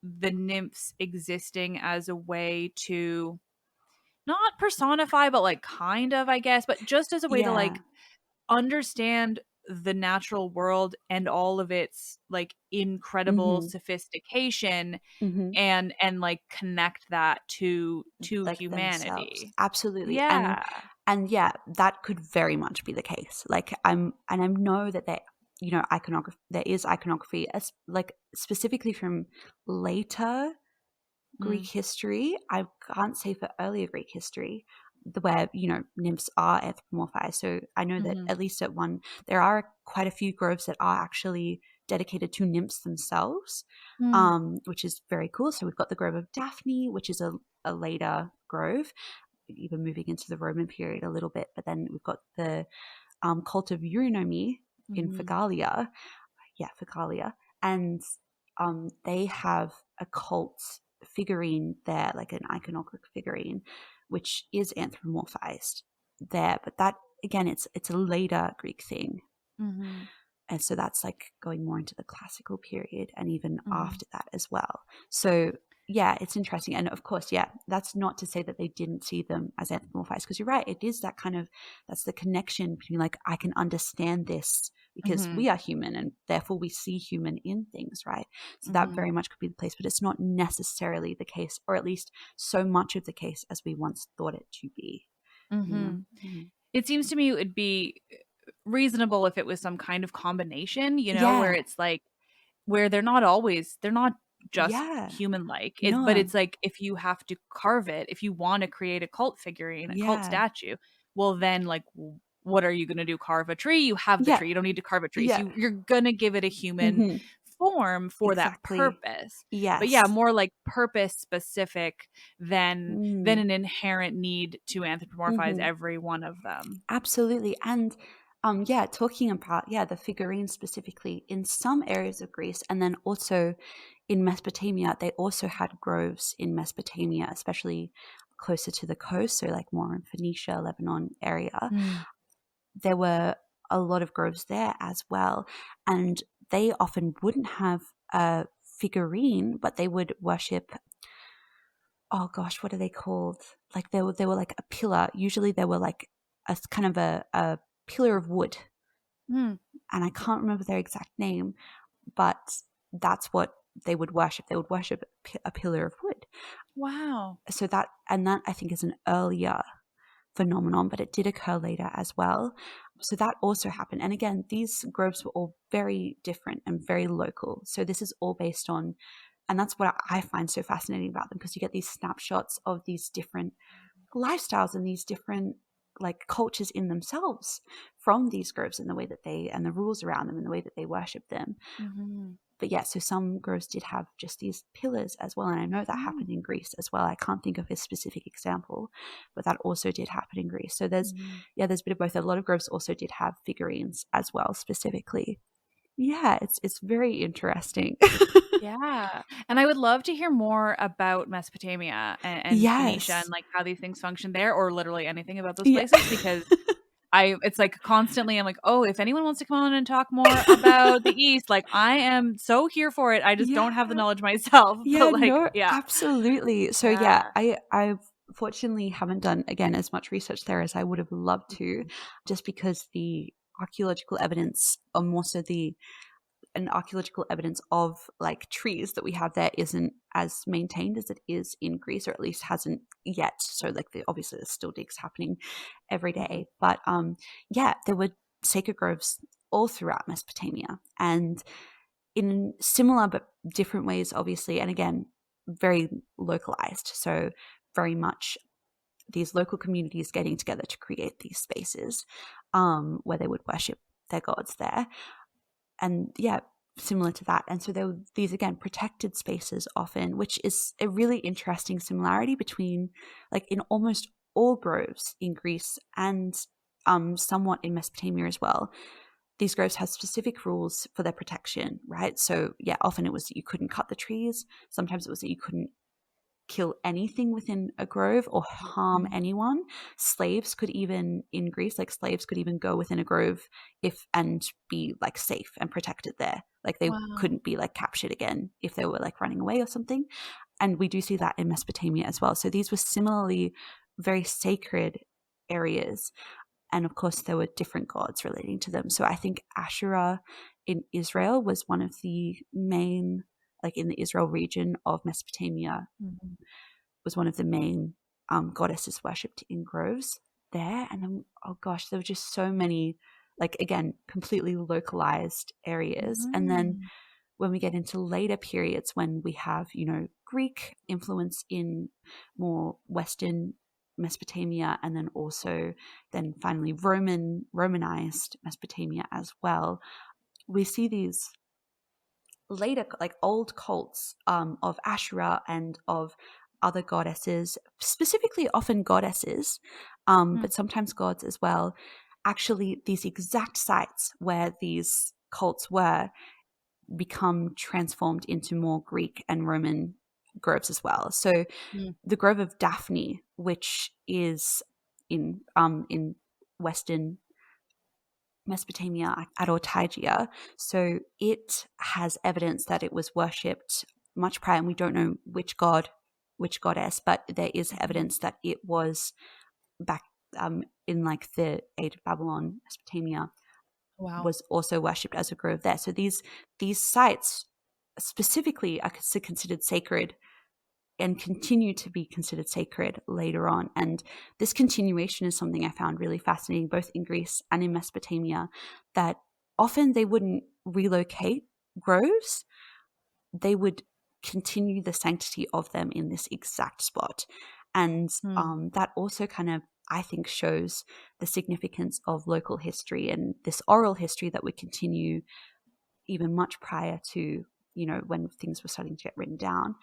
Speaker 1: the nymphs existing as a way to not personify, but like kind of, I guess, but just as a way to
Speaker 2: Yeah.
Speaker 1: like understand the natural world and all of its like incredible
Speaker 2: Mm-hmm.
Speaker 1: sophistication
Speaker 2: Mm-hmm.
Speaker 1: and like connect that to
Speaker 2: Like themselves.
Speaker 1: humanity.
Speaker 2: Absolutely.
Speaker 1: Yeah.
Speaker 2: And yeah, that could very much be the case. Like I know that there, iconography, there is iconography as like specifically from later Greek
Speaker 1: Mm.
Speaker 2: history. I can't say for earlier Greek history where, nymphs are anthropomorphized. So I know that
Speaker 1: Mhm.
Speaker 2: at least at one, there are quite a few groves that are actually dedicated to nymphs themselves,
Speaker 1: Mm.
Speaker 2: which is very cool. So we've got the Grove of Daphne, which is a later grove, even moving into the Roman period a little bit. But then we've got the cult of Eurynomy in
Speaker 1: Mhm.
Speaker 2: Phargalia. Yeah, Phargalia. And they have a cult figurine there, like an iconographic figurine, which is anthropomorphized there. But that, again, it's a later Greek thing.
Speaker 1: Mhm.
Speaker 2: And so that's like going more into the classical period and even
Speaker 1: Mhm.
Speaker 2: after that as well. So yeah, it's interesting. And of course, yeah, that's not to say that they didn't see them as anthropomorphized, because you're right. It is that kind of, that's the connection between like, I can understand this because
Speaker 1: Mhm.
Speaker 2: we are human and therefore we see human in things, right? So that
Speaker 1: Mhm.
Speaker 2: very much could be the place, but it's not necessarily the case, or at least so much of the case as we once thought it to be, you know?
Speaker 1: Mhm.
Speaker 2: Mhm.
Speaker 1: It seems to me it would be reasonable if it was some kind of combination, where
Speaker 2: Yeah.
Speaker 1: it's like where they're not just
Speaker 2: Yeah.
Speaker 1: human like it, but
Speaker 2: No.
Speaker 1: it's like if you have to carve it, if you want to create a cult figurine, a cult
Speaker 2: Yeah.
Speaker 1: statue, well then like what are you going to do? Carve a tree? You have the
Speaker 2: Yeah.
Speaker 1: tree, you don't need to carve a tree. So
Speaker 2: Yeah.
Speaker 1: you're going to give it a human
Speaker 2: Mhm.
Speaker 1: form for that
Speaker 2: Exactly.
Speaker 1: purpose. But yeah,
Speaker 2: Yes.
Speaker 1: more like purpose specific than
Speaker 2: Mm.
Speaker 1: an inherent need to anthropomorphize
Speaker 2: Mhm.
Speaker 1: every one of them.
Speaker 2: Absolutely. And yeah, talking about the figurines specifically in some areas of Greece, and then also in Mesopotamia, they also had groves in Mesopotamia, especially closer to the coast, so like more in Phoenicia, Lebanon area.
Speaker 1: Mm.
Speaker 2: There were a lot of groves there as well, and they often wouldn't have a figurine, but they would worship, oh gosh, what are they called? Like they were like a pillar. Usually they were like a kind of a pillar of wood,
Speaker 1: Mm.
Speaker 2: and I can't remember their exact name, but that's what they would worship. They would worship a pillar of wood.
Speaker 1: Wow.
Speaker 2: So that I think is an earlier phenomenon, but it did occur later as well. So that also happened. And again, these groves were all very different and very local. So this is all based on, and that's what I find so fascinating about them, because you get these snapshots of these different lifestyles and these different like cultures in themselves from these groves, and the way that they, and the rules around them and the way that they worship them.
Speaker 1: Mm-hmm.
Speaker 2: But yeah, so some groves did have just these pillars as well. And I know that happened in Greece as well. I can't think of a specific example, but that also did happen in Greece. So there's a bit of both. A lot of groves also did have figurines as well, specifically. Yeah, it's very interesting.
Speaker 1: Yeah. And I would love to hear more about Mesopotamia and Phoenicia and
Speaker 2: Yes.
Speaker 1: like how these things function there, or literally anything about those
Speaker 2: Yeah.
Speaker 1: places, because it's like constantly I'm like, oh, if anyone wants to come on and talk more about the East, like I am so here for it. I just don't have the
Speaker 2: Yeah.
Speaker 1: knowledge myself.
Speaker 2: Yeah,
Speaker 1: But like,
Speaker 2: no,
Speaker 1: yeah.
Speaker 2: absolutely. So yeah,
Speaker 1: Yeah.
Speaker 2: I fortunately haven't done again as much research there as I would have loved to, just because the archaeological evidence, or more so the an archaeological evidence of like trees that we have there isn't as maintained as it is in Greece, or at least hasn't yet. So like obviously there's still digs happening every
Speaker 1: Mhm.
Speaker 2: day, but yeah, there were sacred groves all throughout Mesopotamia, and in similar but different ways, obviously. And again, very localized. So very much these local communities getting together to create these spaces where they would worship their gods there. And yeah, similar to that. And so there were these, again, protected spaces often, which is a really interesting similarity between, like, in almost all groves in Greece and somewhat in Mesopotamia as well. These groves had specific rules for their protection, right? So yeah, often it was that you couldn't cut the trees. Sometimes it was that you couldn't kill anything within a grove or harm anyone. Slaves could even, in Greece, like slaves could even go within a grove and be like safe and protected there. Like they couldn't be like captured again if they were like running away or something. And we do see that in Mesopotamia as well. So these were similarly very sacred areas. And of course, there were different gods relating to them. So I think Asherah in Israel was one of the main, like in the Israel region of Mesopotamia, was one of the main goddesses worshipped in groves there. And then, oh gosh, there were just so many, like, again, completely localized areas. And then when we get into later periods, when we have, Greek influence in more Western Mesopotamia, and then finally Romanized Mesopotamia as well, we see these later, like, old cults of Asherah and of other goddesses, specifically often goddesses, but sometimes gods as well. Actually, these exact sites where these cults were become transformed into more Greek and Roman groves as well. So the Grove of Daphne, which is in Western Mesopotamia at Ortygia, so it has evidence that it was worshipped much prior, and we don't know which goddess, but there is evidence that it was back in like the age of Babylon. Mesopotamia was also worshipped as a grove there. So these sites specifically are considered sacred and continue to be considered sacred later on. And this continuation is something I found really fascinating, both in Greece and in Mesopotamia, that often they wouldn't relocate groves. They would continue the sanctity of them in this exact spot. And that also kind of, I think, shows the significance of local history and this oral history that would continue even much prior to, when things were starting to get written down,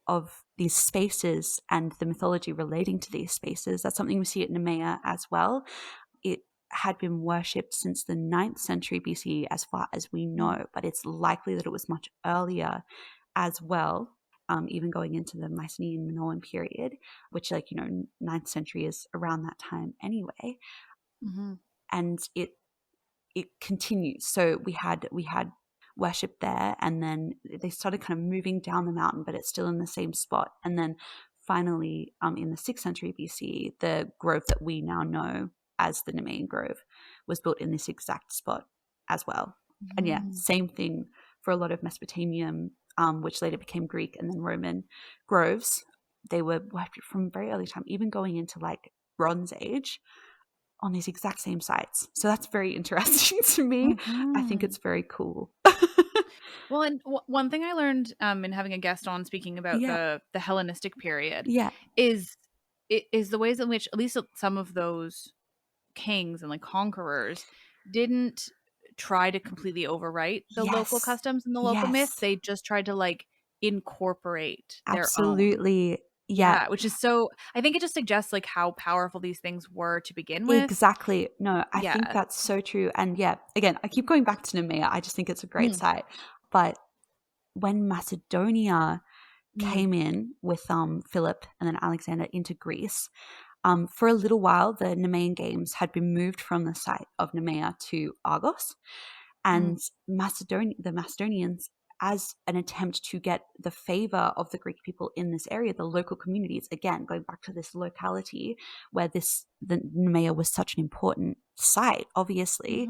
Speaker 2: of these spaces and the mythology relating to these spaces. That's something we see at Nemea as well. It had been worshipped since the 9th century BCE as far as we know, but it's likely that it was much earlier as well, even going into the Mycenaean Minoan period, which, 9th century is around that time anyway. And it continues. So we had worship there, and then they started kind of moving down the mountain, but it's still in the same spot. And then finally, in the 6th century BCE, the grove that we now know as the Nemean Grove was built in this exact spot as well. And yeah, same thing for a lot of Mesopotamian, which later became Greek and then Roman groves. They were worshipped from very early time, even going into like Bronze Age, on these exact same sites. So that's very interesting to me. I think it's very cool.
Speaker 1: Well, and one thing I learned in having a guest on speaking about the Hellenistic period is the ways in which at least some of those kings and like conquerors didn't try to completely overwrite the local customs and the local myths. They just tried to like incorporate their own. Yeah, which is so, I think it just suggests like how powerful these things were to begin with.
Speaker 2: Exactly. No, I think that's so true. And yeah, again, I keep going back to Nemea. I just think it's a great site. But when Macedonia came in with Philip and then Alexander into Greece, for a little while, the Nemean Games had been moved from the site of Nemea to Argos. And the Macedonians, as an attempt to get the favor of the Greek people in this area, the local communities, again, going back to this locality where the Nemea was such an important site, obviously,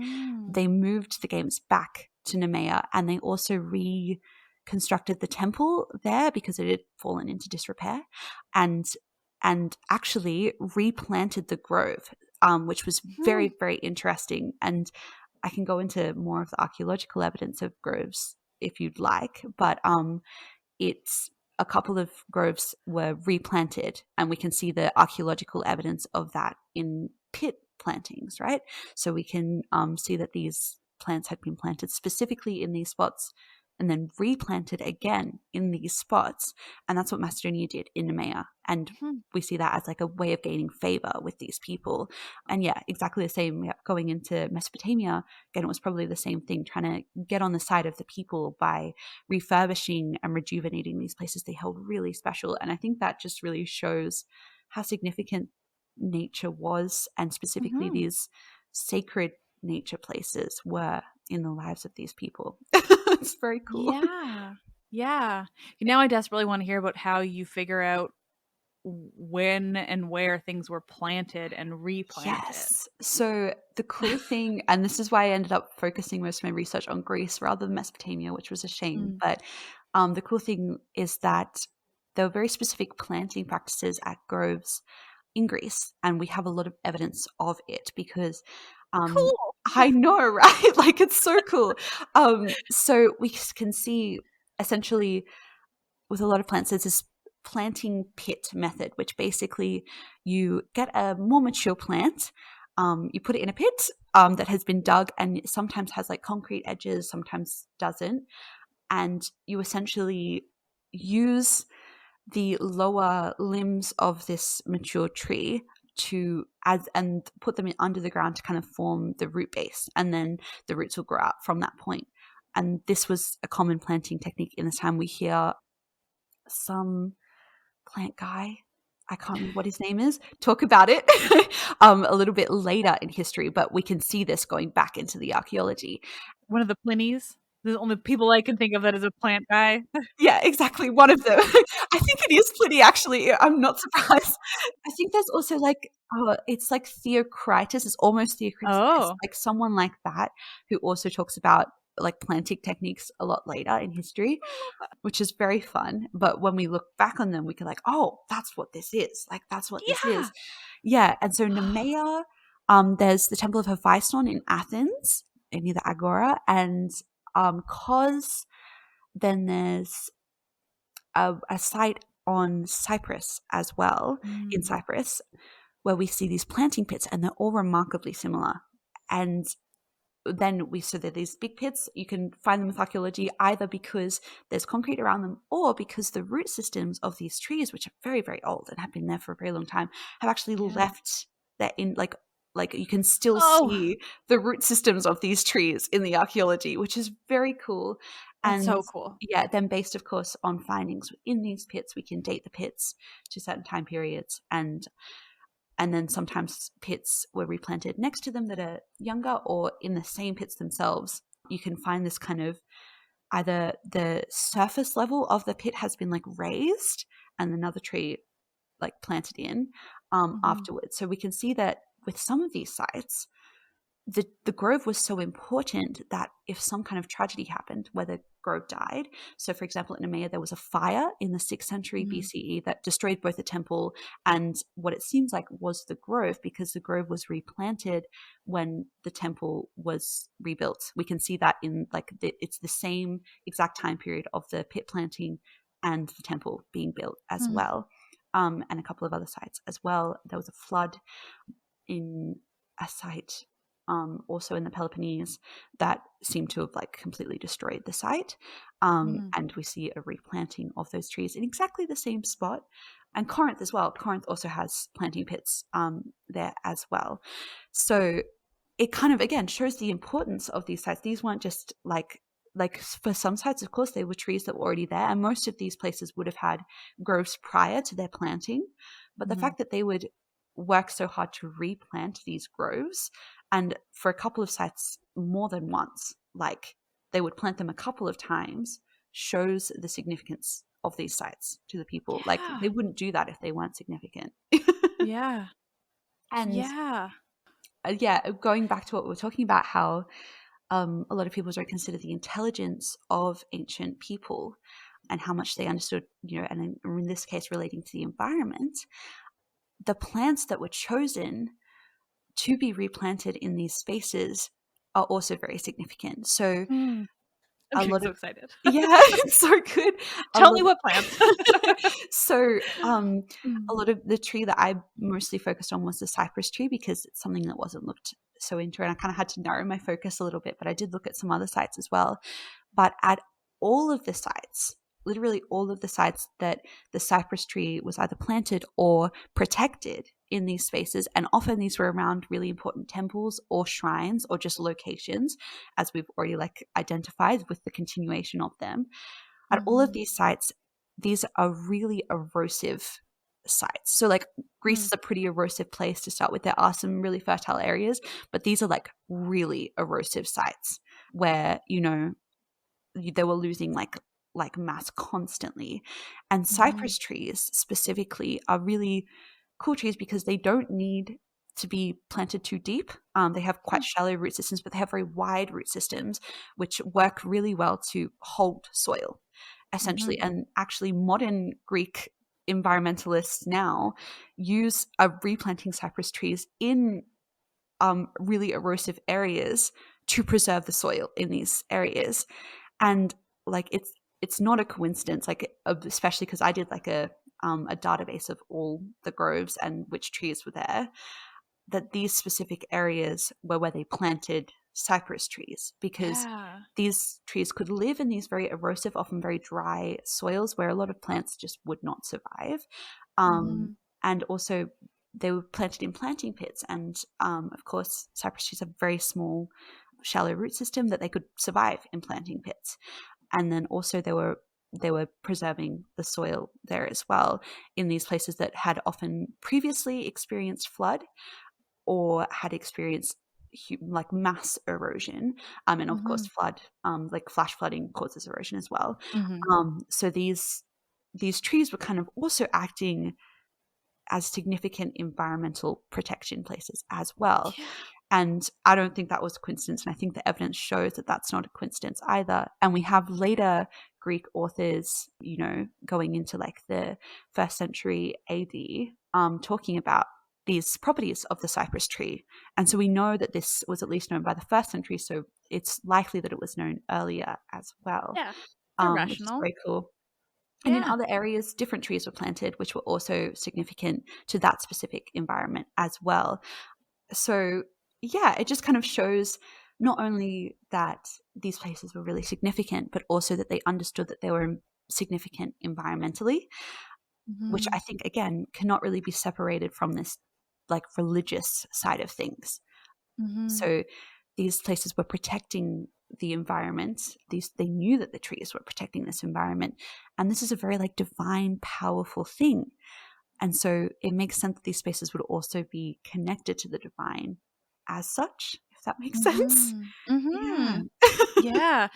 Speaker 2: they moved the games back to Nemea, and they also reconstructed the temple there because it had fallen into disrepair, and actually replanted the grove, which was very, very interesting. And I can go into more of the archaeological evidence of groves if you'd like, but it's a couple of groves were replanted, and we can see the archaeological evidence of that in pit plantings, right? So we can see that these plants had been planted specifically in these spots and then replanted again in these spots. And that's what Macedonia did in Nemea. And we see that as like a way of gaining favor with these people. And yeah, exactly the same going into Mesopotamia. Again, it was probably the same thing, trying to get on the side of the people by refurbishing and rejuvenating these places they held really special. And I think that just really shows how significant nature was, and specifically these sacred nature places were in the lives of these people. It's very cool.
Speaker 1: Yeah. Now I desperately want to hear about how you figure out when and where things were planted and replanted.
Speaker 2: Yes. So the cool thing, and this is why I ended up focusing most of my research on Greece rather than Mesopotamia, which was a shame. But the cool thing is that there were very specific planting practices at groves in Greece, and we have a lot of evidence of it because
Speaker 1: cool.
Speaker 2: I know, right? Like, it's so cool. So we can see essentially with a lot of plants, there's this planting pit method, which basically you get a more mature plant, you put it in a pit that has been dug and sometimes has like concrete edges, sometimes doesn't. And you essentially use the lower limbs of this mature tree to add and put them under the ground to kind of form the root base, and then the roots will grow out from that point. And this was a common planting technique in this time. We hear some plant guy, I can't remember what his name is, talk about it a little bit later in history, but we can see this going back into the archaeology.
Speaker 1: One of the Plinies. The only people I can think of that is a plant guy.
Speaker 2: Yeah, exactly. One of them. I think it is Pliny, actually. I'm not surprised. I think there's also like, it's like Theocritus. It's almost Theocritus.
Speaker 1: Oh.
Speaker 2: Like someone like that who also talks about like planting techniques a lot later in history, which is very fun. But when we look back on them, we can like, oh, that's what this is. Like, that's what this is. Yeah. And so Nemea, there's the Temple of Hephaestion in Athens, near the Agora, and Cos, then there's a site on Cyprus as well, in Cyprus, where we see these planting pits, and they're all remarkably similar. And then so there are these big pits. You can find them with archaeology either because there's concrete around them, or because the root systems of these trees, which are very, very old and have been there for a very long time, have actually left that in like you can still see the root systems of these trees in the archaeology, which is very cool.
Speaker 1: That's so cool.
Speaker 2: Yeah, then based, of course, on findings in these pits, we can date the pits to certain time periods, and then sometimes pits were replanted next to them that are younger, or in the same pits themselves. You can find this kind of either the surface level of the pit has been like raised and another tree like planted in afterwards. So we can see that with some of these sites, the grove was so important that if some kind of tragedy happened where the grove died, so for example in Nemea there was a fire in the 6th century BCE that destroyed both the temple and what it seems like was the grove, because the grove was replanted when the temple was rebuilt. We can see that in like it's the same exact time period of the pit planting and the temple being built as well, and a couple of other sites as well. There was a flood in a site also in the Peloponnese that seemed to have like completely destroyed the site, and we see a replanting of those trees in exactly the same spot. And Corinth as well. Corinth also has planting pits there as well. So it kind of again shows the importance of these sites. These weren't just like for some sites, of course, they were trees that were already there, and most of these places would have had groves prior to their planting. But the fact that they would work so hard to replant these groves, and for a couple of sites more than once, like they would plant them a couple of times, shows the significance of these sites to the people. Like they wouldn't do that if they weren't significant. And going back to what we were talking about, how a lot of people don't consider the intelligence of ancient people and how much they understood, and in this case relating to the environment. The plants that were chosen to be replanted in these spaces are also very significant. So
Speaker 1: I'm
Speaker 2: a
Speaker 1: getting
Speaker 2: lot
Speaker 1: so
Speaker 2: of
Speaker 1: excited.
Speaker 2: yeah, it's so good. A
Speaker 1: Tell
Speaker 2: lot
Speaker 1: me what plants.
Speaker 2: so, a
Speaker 1: Mm.
Speaker 2: lot of the tree that I mostly focused on was the cypress tree because it's something that wasn't looked so into, and I kind of had to narrow my focus a little bit, but I did look at some other sites as well. But at all of the sites, literally all of the sites that the cypress tree was either planted or protected in these spaces, and often these were around really important temples or shrines or just locations, as we've already like identified with the continuation of them. At all of
Speaker 1: Mhm.
Speaker 2: these sites, these are really erosive sites. So like Greece
Speaker 1: Mm.
Speaker 2: is a pretty erosive place to start with. There are some really fertile areas, but these are like really erosive sites where, you know, they were losing like mass constantly. And
Speaker 1: Mhm.
Speaker 2: cypress trees specifically are really cool trees because they don't need to be planted too deep. They have quite
Speaker 1: Mm.
Speaker 2: shallow root systems, but they have very wide root systems, which work really well to hold soil, essentially.
Speaker 1: Mhm.
Speaker 2: And actually, modern Greek environmentalists now use replanting cypress trees in really erosive areas to preserve the soil in these areas. And like it's not a coincidence, like especially because I did like a database of all the groves and which trees were there, that these specific areas were where they planted cypress trees because
Speaker 1: Yeah.
Speaker 2: these trees could live in these very erosive, often very dry soils where a lot of plants just would not survive.
Speaker 1: Mhm.
Speaker 2: And also, they were planted in planting pits. And of course, cypress trees have a very small, shallow root system that they could survive in planting pits. And then also, they were preserving the soil there as well in these places that had often previously experienced flood or had experienced like mass erosion, and of course
Speaker 1: Mhm.
Speaker 2: flood, like flash flooding causes erosion as well.
Speaker 1: Mhm.
Speaker 2: So these trees were kind of also acting as significant environmental protection places as well.
Speaker 1: Yeah.
Speaker 2: And I don't think that was a coincidence. And I think the evidence shows that that's not a coincidence either. And we have later Greek authors, you know, going into like the first century AD, talking about these properties of the cypress tree. And so we know that this was at least known by the first century. So it's likely that it was known earlier as well,
Speaker 1: Yeah. They're
Speaker 2: which is
Speaker 1: rational.
Speaker 2: very cool. And in
Speaker 1: Yeah.
Speaker 2: other areas, different trees were planted, which were also significant to that specific environment as well. So, yeah, it just kind of shows not only that these places were really significant, but also that they understood that they were significant environmentally, which I
Speaker 1: Mhm.
Speaker 2: think, again, cannot really be separated from this like religious side of things.
Speaker 1: Mhm.
Speaker 2: So these places were protecting the environment. They knew that the trees were protecting this environment, and this is a very like divine, powerful thing. And so it makes sense that these spaces would also be connected to the divine as such, if that makes sense.
Speaker 1: Mhm.
Speaker 2: Yeah.
Speaker 1: Mhm. Yeah.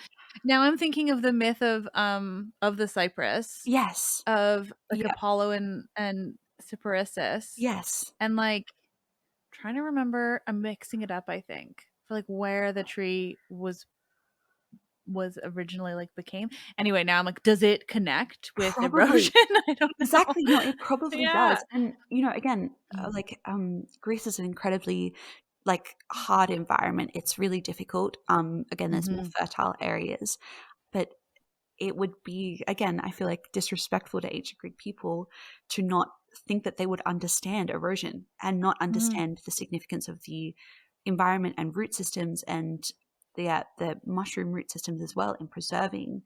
Speaker 1: Now I'm thinking of the myth of the cypress,
Speaker 2: Yes.
Speaker 1: of like
Speaker 2: Yeah.
Speaker 1: Apollo and Cyparissus,
Speaker 2: Yes.
Speaker 1: and like trying to remember, I'm mixing it up, I think, for like where the tree was originally like became. Anyway, now I'm like, does it connect with
Speaker 2: Probably.
Speaker 1: erosion? I don't know.
Speaker 2: Exactly. No, it probably
Speaker 1: Yeah.
Speaker 2: does. And you know, again,
Speaker 1: Mm.
Speaker 2: like Greece is an incredibly like hard environment. It's really difficult. Again, there's more
Speaker 1: Mhm.
Speaker 2: fertile areas, but it would be, again, I feel like disrespectful to ancient Greek people to not think that they would understand erosion and not
Speaker 1: Mhm.
Speaker 2: understand the significance of the environment and root systems and the mushroom root systems as well in preserving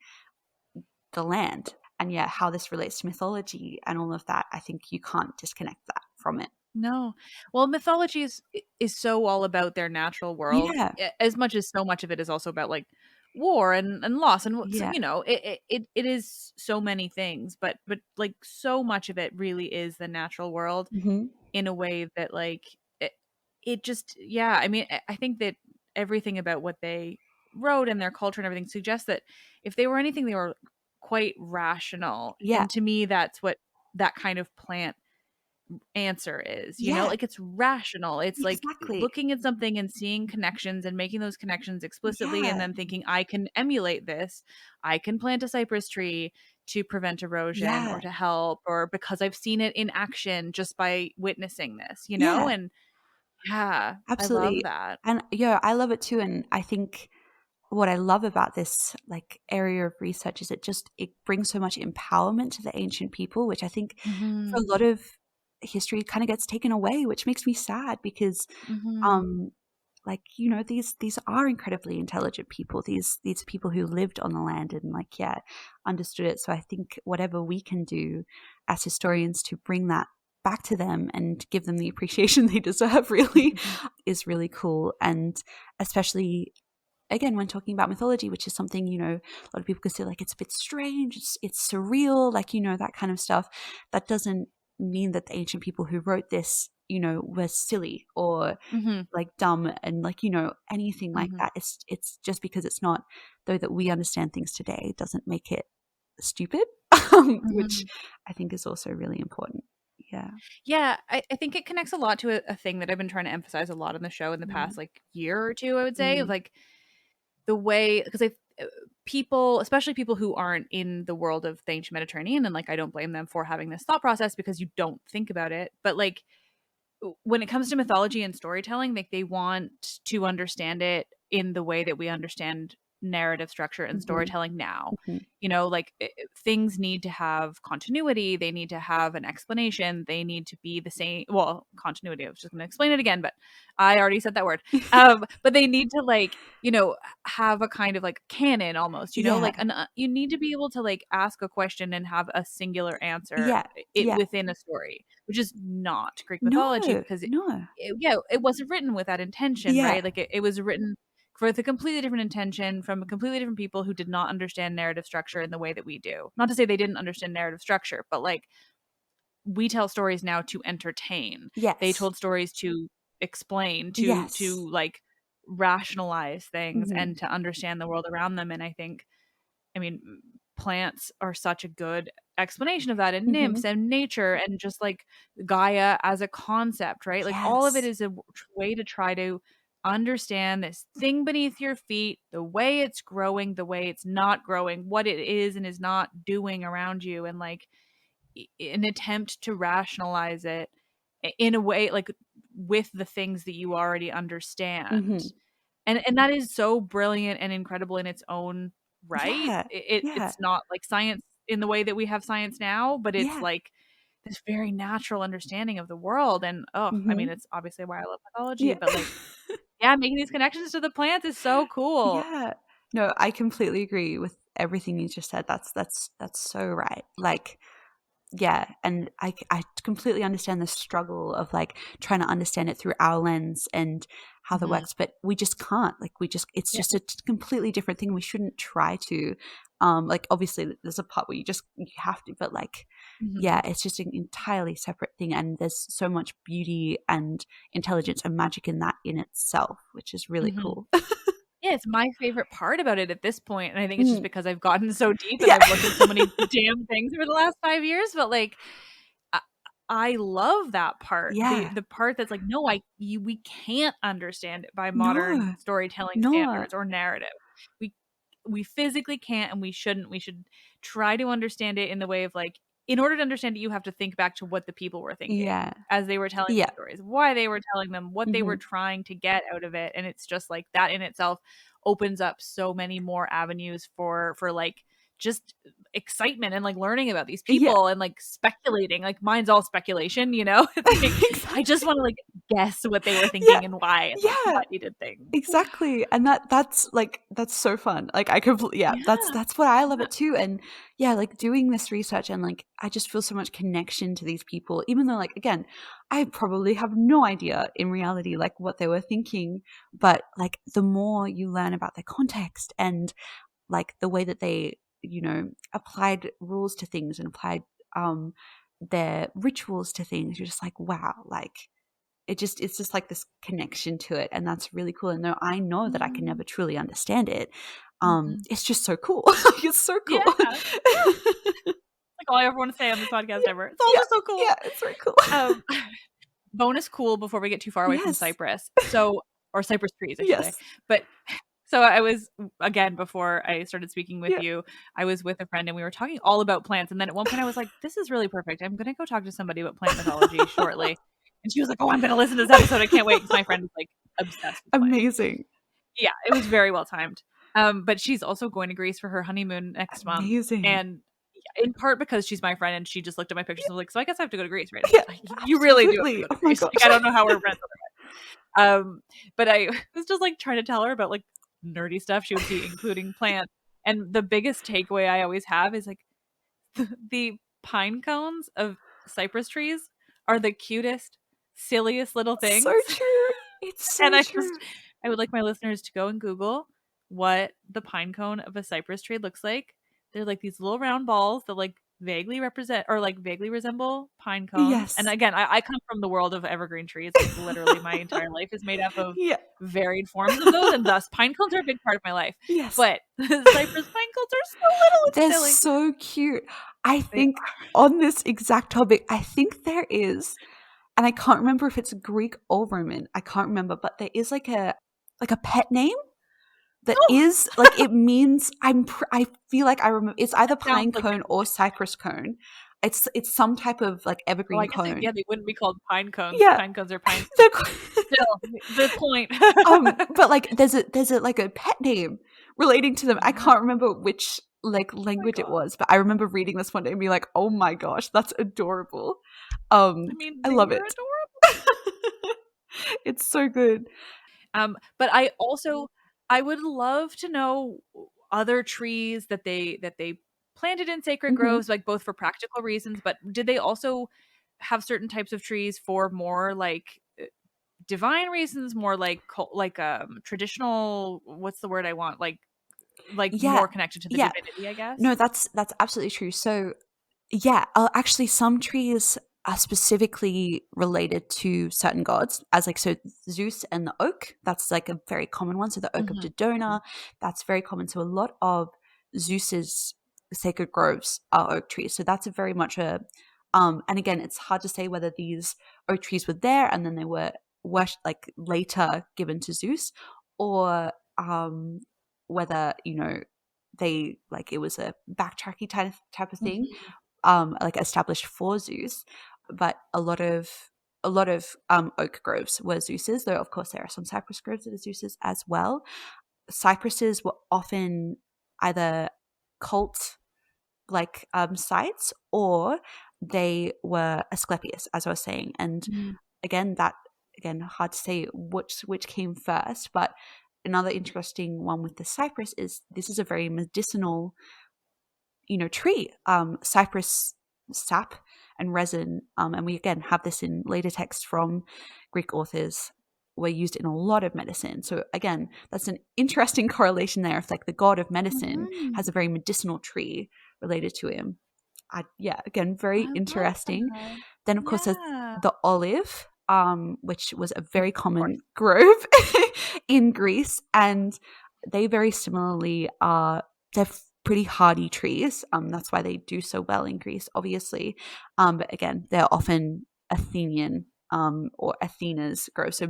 Speaker 2: the land. And yeah, how this relates to mythology and all of that, I think you can't disconnect that from it.
Speaker 1: No. Well, mythology is so all about their natural world,
Speaker 2: Yeah,
Speaker 1: as much as so much of it is also about like war and loss and so,
Speaker 2: yeah,
Speaker 1: it is so many things, but like so much of it really is the natural world
Speaker 2: hmm,
Speaker 1: in a way that like it just yeah, I mean I think that everything about what they wrote and their culture and everything suggests that if they were anything they were quite rational,
Speaker 2: yeah,
Speaker 1: and to me that's what that kind of plant answer is,
Speaker 2: yeah,
Speaker 1: like it's rational. It's like
Speaker 2: exactly.
Speaker 1: looking at something and seeing connections and making those connections explicitly and
Speaker 2: Yeah,
Speaker 1: then thinking I can emulate this. I can plant a cypress tree to prevent erosion or
Speaker 2: yeah,
Speaker 1: to help, or because I've seen it in action just by witnessing this,
Speaker 2: yeah,
Speaker 1: and yeah, I love
Speaker 2: absolutely.
Speaker 1: that.
Speaker 2: And yeah, I love it too. And I think what I love about this like area of research is it brings so much empowerment to the ancient people, which I think for a lot of history kind of gets taken away, which makes me sad because like, you know, these are incredibly intelligent people, these people who lived on the land and like, yeah, understood it. So I think whatever we can do as historians to bring that back to them and give them the appreciation they deserve really is really cool. And especially again, when talking about mythology, which is something, you know, a lot of people consider like it's a bit strange, it's surreal, like, you know, that kind of stuff. That doesn't mean that the ancient people who wrote this, you know, were silly or like dumb and like, you know, anything like that. It's just because it's not, though, that we understand things today doesn't make it stupid, which I think is also really important.
Speaker 1: Yeah, I think it connects a lot to a thing that I've been trying to emphasize a lot on the show in the past like year or two, I would say, of like the way, because people, especially people who aren't in the world of the ancient Mediterranean, and like I don't blame them for having this thought process because you don't think about it, but like when it comes to mythology and storytelling, like they want to understand it in the way that we understand narrative structure and storytelling now. You know, like things need to have continuity, they need to have an explanation, they need to be the same. Well, continuity, I was just going to explain it again, but I already said that word. But they need to like, you know, have a kind of like canon almost, you know, like you need to be able to like ask a question and have a singular answer within a story, which is not Greek mythology because it wasn't written with that intention, right? Like it was written with a completely different intention from completely different people who did not understand narrative structure in the way that we do. Not to say they didn't understand narrative structure, but like we tell stories now to entertain. They told stories to explain, to like rationalize things and to understand the world around them. And I think, I mean, plants are such a good explanation of that, and nymphs and nature and just like Gaia as a concept, right? Like all of it is a way to try to understand this thing beneath your feet, the way it's growing, the way it's not growing, what it is and is not doing around you, and like an attempt to rationalize it in a way like with the things that you already understand. And that is so brilliant and incredible in its own right. It's not like science in the way that we have science now, but it's like this very natural understanding of the world. And I mean, it's obviously why I love mythology, but like making these connections to the plants is so cool.
Speaker 2: No, I completely agree with everything you just said. That's so right. Like, and I completely understand the struggle of like trying to understand it through our lens and how that works, but we just can't. Like it's just a completely different thing. We shouldn't try to. Like obviously there's a part where you have to, but like it's just an entirely separate thing, and there's so much beauty and intelligence and magic in that in itself, which is really cool.
Speaker 1: Yeah, it's my favorite part about it at this point, and I think it's just because I've gotten so deep and I've looked at so many damn things over the last 5 years, but like I love that part. The part that's like, no, we can't understand it by modern storytelling standards or narrative. We physically can't, and we shouldn't. We should try to understand it in the way of like, in order to understand it, you have to think back to what the people were thinking as they were telling the stories, why they were telling them, what they were trying to get out of it. And it's just like that in itself opens up so many more avenues for like just excitement and like learning about these people and like speculating. Like mine's all speculation, you know? It's like, I just want to like guess what they were thinking and why and like, why they did things.
Speaker 2: Exactly. And that's so fun. Like I completely that's what I love it too. And like doing this research and like I just feel so much connection to these people, even though like again, I probably have no idea in reality like what they were thinking, but like the more you learn about their context and like the way that they, you know, applied rules to things and applied their rituals to things, you're just like, wow, like it's just like this connection to it, and that's really cool. And though I know that I can never truly understand it, it's just so cool. It's so cool.
Speaker 1: Like all I ever want to say on this podcast ever. It's all just so cool.
Speaker 2: Yeah, it's very cool.
Speaker 1: Bonus cool before we get too far away from Cypress. Or Cypress trees, I should say. But so I was, again, before I started speaking with you, I was with a friend and we were talking all about plants. And then at one point I was like, this is really perfect. I'm going to go talk to somebody about plant mythology shortly. And she was like, oh, I'm going to listen to this episode. I can't wait. Because my friend is like obsessed with plants.
Speaker 2: Amazing.
Speaker 1: Yeah, it was very well timed. But she's also going to Greece for her honeymoon next month.
Speaker 2: Amazing.
Speaker 1: And in part because she's my friend and she just looked at my pictures and was like, so I guess I have to go to Greece, right?
Speaker 2: Yeah,
Speaker 1: You really do have to
Speaker 2: absolutely.
Speaker 1: go to
Speaker 2: Oh my
Speaker 1: Greece.
Speaker 2: gosh.
Speaker 1: Like, I don't know how we're friends otherwise. But I was just like trying to tell her about like nerdy stuff she would see, including plants. And the biggest takeaway I always have is like the pine cones of cypress trees are the cutest, silliest little things.
Speaker 2: So true. It's so
Speaker 1: And
Speaker 2: true.
Speaker 1: I would like my listeners to go and Google what the pine cone of a cypress tree looks like. They're like these little round balls that like vaguely represent or like vaguely resemble pine cones.
Speaker 2: Yes.
Speaker 1: And again, I come from the world of evergreen trees. Like literally my entire life is made up of
Speaker 2: Yeah.
Speaker 1: varied forms of those, and thus pine cones are a big part of my life.
Speaker 2: Yes.
Speaker 1: But cypress pine cones are so little and
Speaker 2: They're
Speaker 1: silly.
Speaker 2: so cute. I think on this exact topic, I think there is, and I can't remember if it's Greek or Roman. I can't remember, but there is like a pet name that is like, it means I feel like I remember it's either pine
Speaker 1: like
Speaker 2: cone or cypress cone. It's some type of like evergreen
Speaker 1: I guess
Speaker 2: cone.
Speaker 1: they wouldn't be called pine cones.
Speaker 2: Yeah.
Speaker 1: Pine cones are pine.
Speaker 2: They're
Speaker 1: Still, the point.
Speaker 2: but like there's a like a pet name relating to them. I can't remember which like language it was, but I remember reading this one day and being like, oh my gosh, that's adorable. I love it.
Speaker 1: Adorable.
Speaker 2: It's so good.
Speaker 1: But I would love to know other trees that they planted in sacred groves, like both for practical reasons, but did they also have certain types of trees for more like divine reasons, more like traditional, what's the word I want, like more connected to the divinity, I guess?
Speaker 2: No, that's absolutely true. So yeah, actually some trees are specifically related to certain gods, as like, so Zeus and the oak, that's like a very common one. So the oak of Dodona, that's very common. So a lot of Zeus's sacred groves are oak trees. So that's a very much a and again, it's hard to say whether these oak trees were there and then they were like later given to Zeus, or whether, you know, they like it was a backtracky type of thing, like established for Zeus. But a lot of oak groves were Zeus's, though of course there are some cypress groves that are Zeus's as well. Cypresses were often either cult like sites, or they were Asclepius, as I was saying. And again, hard to say which came first, but another interesting one with the cypress is this is a very medicinal, you know, tree. Cypress sap and resin, and we again have this in later texts from Greek authors, were used in a lot of medicine. So again, that's an interesting correlation there. If like the god of medicine has a very medicinal tree related to him. Again, very interesting. Then of course there's the olive, which was a very common grove in Greece, and they very similarly they're pretty hardy trees. That's why they do so well in Greece, obviously. But again, they're often Athenian or Athena's groves. So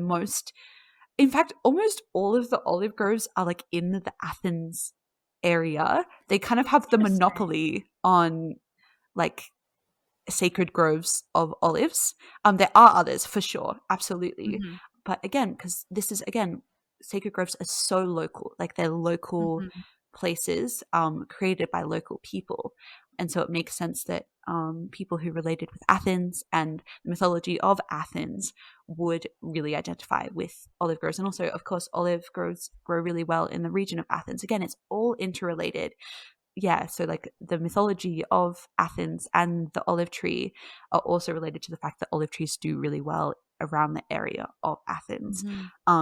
Speaker 2: in fact, almost all of the olive groves are like in the Athens area. They kind of have the monopoly on like sacred groves of olives. There are others for sure, absolutely. But again, because this is, again, sacred groves are so local, like they're local places created by local people. And so it makes sense that people who related with Athens and the mythology of Athens would really identify with olive groves. And also, of course, olive groves grow really well in the region of Athens. Again, it's all interrelated. Yeah, so like the mythology of Athens and the olive tree are also related to the fact that olive trees do really well around the area of Athens.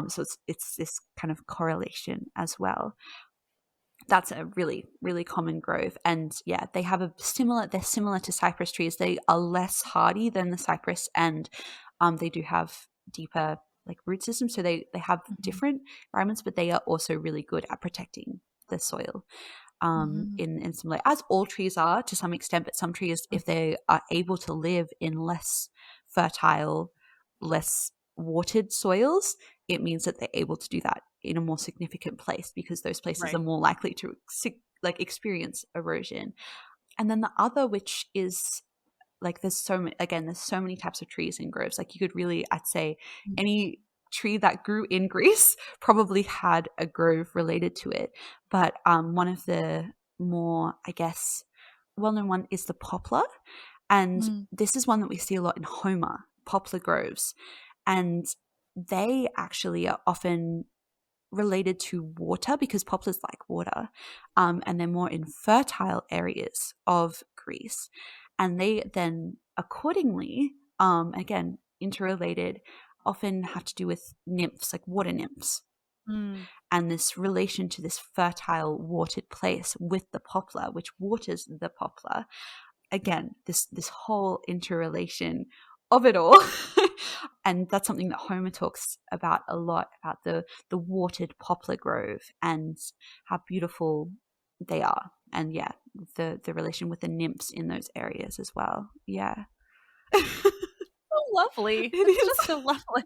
Speaker 2: So it's this kind of correlation as well. That's a really, really common grove. And yeah, they have they're similar to cypress trees. They are less hardy than the cypress, and they do have deeper like root systems. So they have different environments, but they are also really good at protecting the soil. In some way, as all trees are to some extent, but some trees, if they are able to live in less fertile, less watered soils, it means that they're able to do that in a more significant place, because those places are more likely to like experience erosion. And then the other, which is like there's so many types of trees in groves. Like you could really, I'd say, any tree that grew in Greece probably had a grove related to it. But one of the more, I guess, well-known one is the poplar. And this is one that we see a lot in Homer, poplar groves. And they actually are often related to water because poplars like water. And they're more in fertile areas of Greece. And they then accordingly, again, interrelated, often have to do with nymphs, like water nymphs. And this relation to this fertile watered place with the poplar, which waters the poplar. Again, this whole interrelation of it all. And that's something that Homer talks about a lot, about the watered poplar grove and how beautiful they are. And yeah, the relation with the nymphs in those areas as well. Yeah.
Speaker 1: So lovely. It's just so lovely.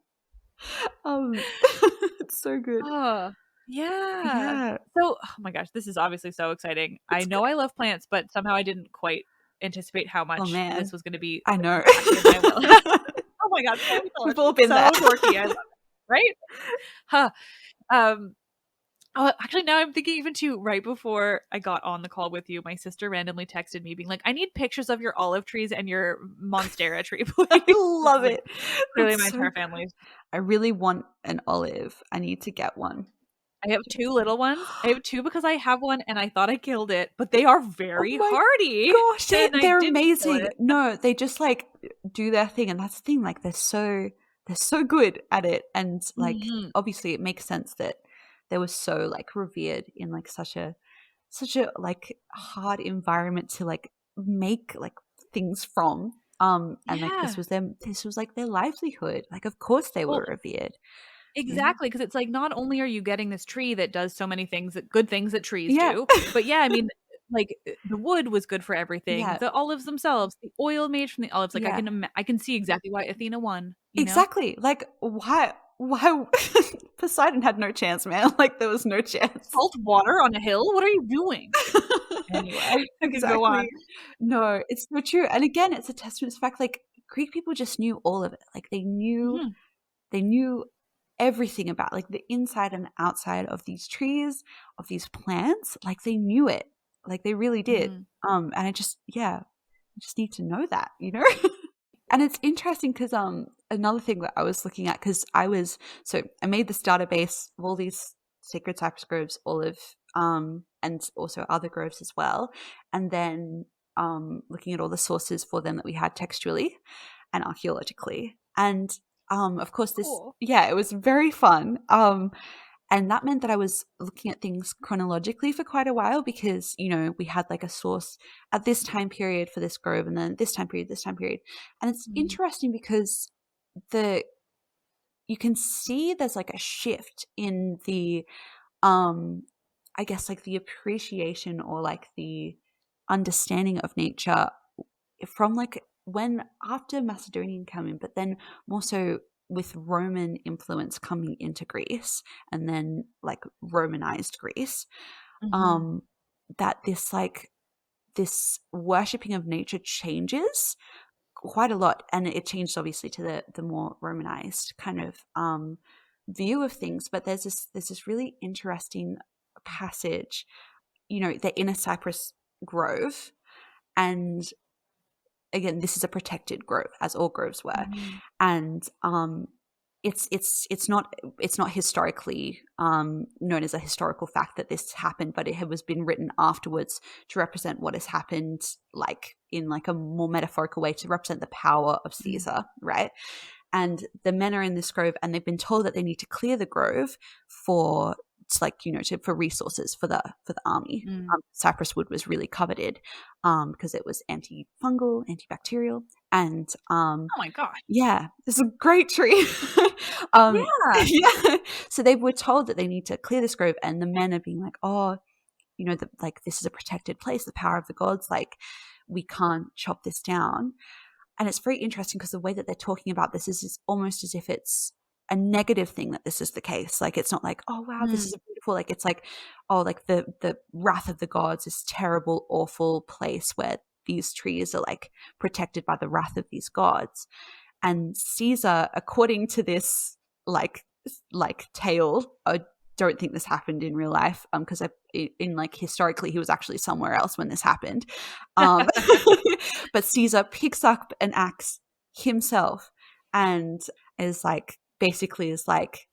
Speaker 2: It's so good.
Speaker 1: Oh, yeah. So, oh my gosh, this is obviously so exciting. I know I love plants, but somehow I didn't quite anticipate how much this was going to be.
Speaker 2: I know.
Speaker 1: Exactly in my wheelhouse. Oh my god,
Speaker 2: we've all been there.
Speaker 1: Dorky, I love it, right? Huh. Oh, actually, now I'm thinking even too, right before I got on the call with you, my sister randomly texted me being like, I need pictures of your olive trees and your monstera tree, please.
Speaker 2: I love it.
Speaker 1: Clearly my entire family.
Speaker 2: I really want an olive. I need to get one.
Speaker 1: I have 2 little ones. I have 2 because I have one and I thought I killed it, but they are very hardy.
Speaker 2: Gosh, they're amazing. No, they just like do their thing, and that's the thing. Like they're so good at it, and like obviously it makes sense that they were so like revered in like such a like hard environment to like make like things from. And like this was like their livelihood. Like of course they were revered.
Speaker 1: Exactly, because it's like not only are you getting this tree that does so many things, good things that trees do, but I mean, like the wood was good for everything. The olives themselves, the oil made from the olives, like I can see exactly why Athena won.
Speaker 2: Exactly, like why Poseidon had no chance, man. Like there was no chance.
Speaker 1: Salt water on a hill? What are you doing? Anyway,
Speaker 2: exactly.
Speaker 1: Go on.
Speaker 2: No, it's so true. And again, it's a testament to the fact like Greek people just knew all of it. Like they knew everything about like the inside and outside of these trees, of these plants. Like they knew it. Like they really did. And I just need to know that, you know? And it's interesting because another thing that I was looking at, because I made this database of all these sacred cypress groves, olive, and also other groves as well. And then looking at all the sources for them that we had textually and archaeologically. And of course this, it was very fun. And that meant that I was looking at things chronologically for quite a while because, you know, we had like a source at this time period for this grove and then this time period. And it's interesting because you can see there's like a shift in the, I guess like the appreciation or like the understanding of nature from like when after Macedonian came in, but then more so with Roman influence coming into Greece and then like Romanized Greece, that this worshipping of nature changes quite a lot. And it changed obviously to the more Romanized kind of view of things. But there's this really interesting passage, you know, they're in a cypress grove, and again, this is a protected grove, as all groves were, and it's not historically known as a historical fact that this happened, but it was been written afterwards to represent what has happened, like in like a more metaphorical way, to represent the power of Caesar, right? And the men are in this grove, and they've been told that they need to clear the grove for for resources for the army. Cypress wood was really coveted because it was antifungal, antibacterial, and oh
Speaker 1: my gosh,
Speaker 2: this is a great tree. So they were told that they need to clear this grove, and the men are being like, oh, you know, like this is a protected place, the power of the gods, like we can't chop this down. And it's very interesting because the way that they're talking about this is almost as if it's a negative thing that this is the case. Like it's not like, oh wow, this is beautiful. Like it's like, oh, like the wrath of the gods, this terrible, awful place where these trees are like protected by the wrath of these gods. And Caesar, according to this like like tail. I don't think this happened in real life, because in like historically he was actually somewhere else when this happened. But Caesar picks up an axe himself and is like, basically is like,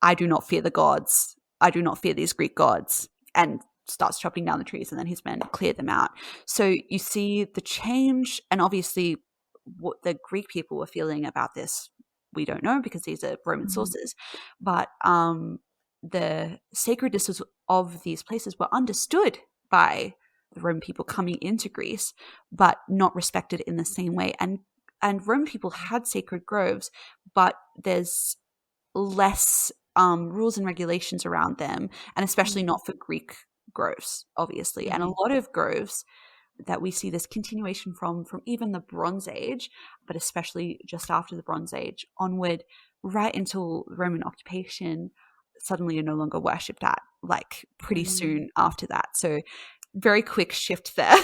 Speaker 2: I do not fear the gods. I do not fear these Greek gods, and starts chopping down the trees, and then his men clear them out. So you see the change, and obviously what the Greek people were feeling about this, we don't know because these are Roman sources, but the sacredness of these places were understood by the Roman people coming into Greece, but not respected in the same way. And Roman people had sacred groves, but there's less rules and regulations around them, and especially not for Greek groves, obviously. And a lot of groves that we see this continuation from even the Bronze Age, but especially just after the Bronze Age onward, right until Roman occupation, suddenly are no longer worshipped at, like pretty soon after that. So very quick shift there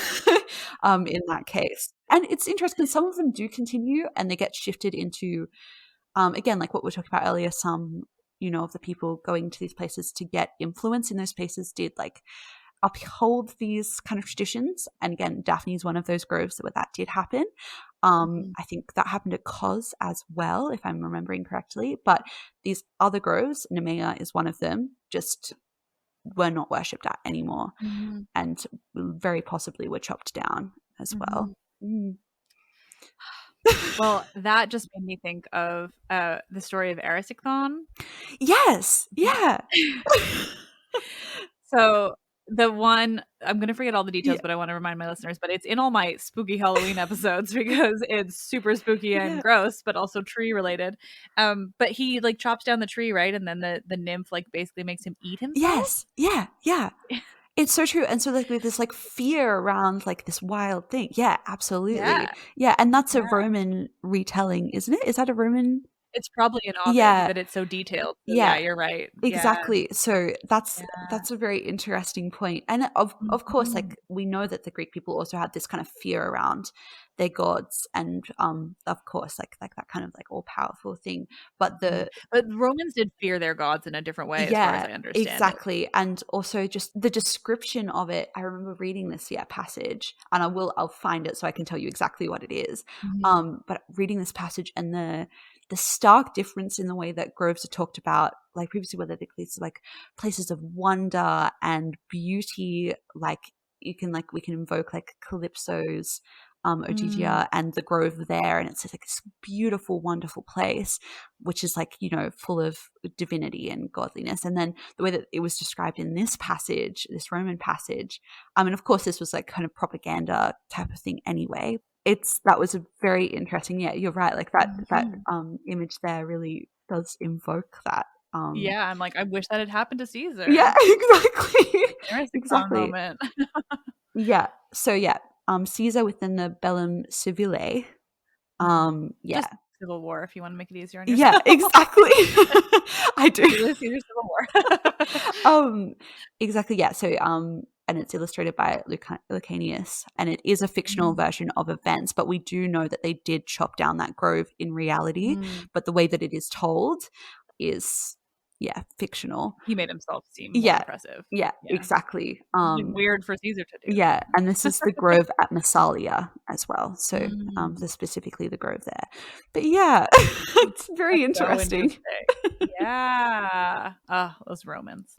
Speaker 2: in that case. And it's interesting, some of them do continue and they get shifted into, again, like what we were talking about earlier, some, of the people going to these places to get influence in those places did like uphold these kind of traditions. And again, Daphne is one of those groves where that did happen. I think that happened at Kos as well, if I'm remembering correctly. But these other groves, Nemea is one of them, just were not worshipped at anymore, and very possibly were chopped down as well.
Speaker 1: Well, that just made me think of the story of Erysichthon.
Speaker 2: Yes. Yeah.
Speaker 1: So the one, I'm going to forget all the details, but I want to remind my listeners, but it's in all my spooky Halloween episodes because it's super spooky and gross, but also tree related. But he like chops down the tree, right? And then the nymph like basically makes him eat himself.
Speaker 2: Yes. Yeah. Yeah. It's so true. And so like with this like fear around like this wild thing. Yeah, absolutely. Yeah. And that's a Roman retelling, isn't it? Is that a Roman?
Speaker 1: It's probably an Ovid, but it's so detailed. So yeah, you're right.
Speaker 2: Exactly.
Speaker 1: Yeah.
Speaker 2: So that's a very interesting point. And of course, like we know that the Greek people also had this kind of fear around their gods, and of course, like that kind of like all powerful thing. But
Speaker 1: Romans did fear their gods in a different way, as far as I understand.
Speaker 2: Exactly. And also just the description of it. I remember reading this passage, and I'll find it so I can tell you exactly what it is. But reading this passage and the stark difference in the way that groves are talked about, like previously, whether these like places of wonder and beauty, like we can invoke like Calypso's Ogygia and the grove there, and it's like this beautiful, wonderful place, which is like full of divinity and godliness. And then the way that it was described in this passage, this Roman passage, and of course this was like kind of propaganda type of thing anyway. That was a very interesting. Yeah, you're right. Like that image there really does invoke that.
Speaker 1: Yeah, I'm like, I wish that had happened to Caesar.
Speaker 2: Yeah, exactly.
Speaker 1: Exactly. Moment.
Speaker 2: Yeah. So yeah, Caesar within the Bellum Civile.
Speaker 1: Just Civil War, if you want to make it easier on yourself.
Speaker 2: Yeah, exactly. I do.
Speaker 1: Caesar Civil
Speaker 2: War. Exactly. Yeah. So and it's illustrated by Lucanius, and it is a fictional version of events, but we do know that they did chop down that grove in reality, but the way that it is told is fictional.
Speaker 1: He made himself seem more impressive.
Speaker 2: Yeah, exactly.
Speaker 1: Weird for Caesar to do.
Speaker 2: Yeah, and this is the grove at Massalia as well. So specifically the grove there. But yeah, it's very interesting.
Speaker 1: Yeah. Those Romans.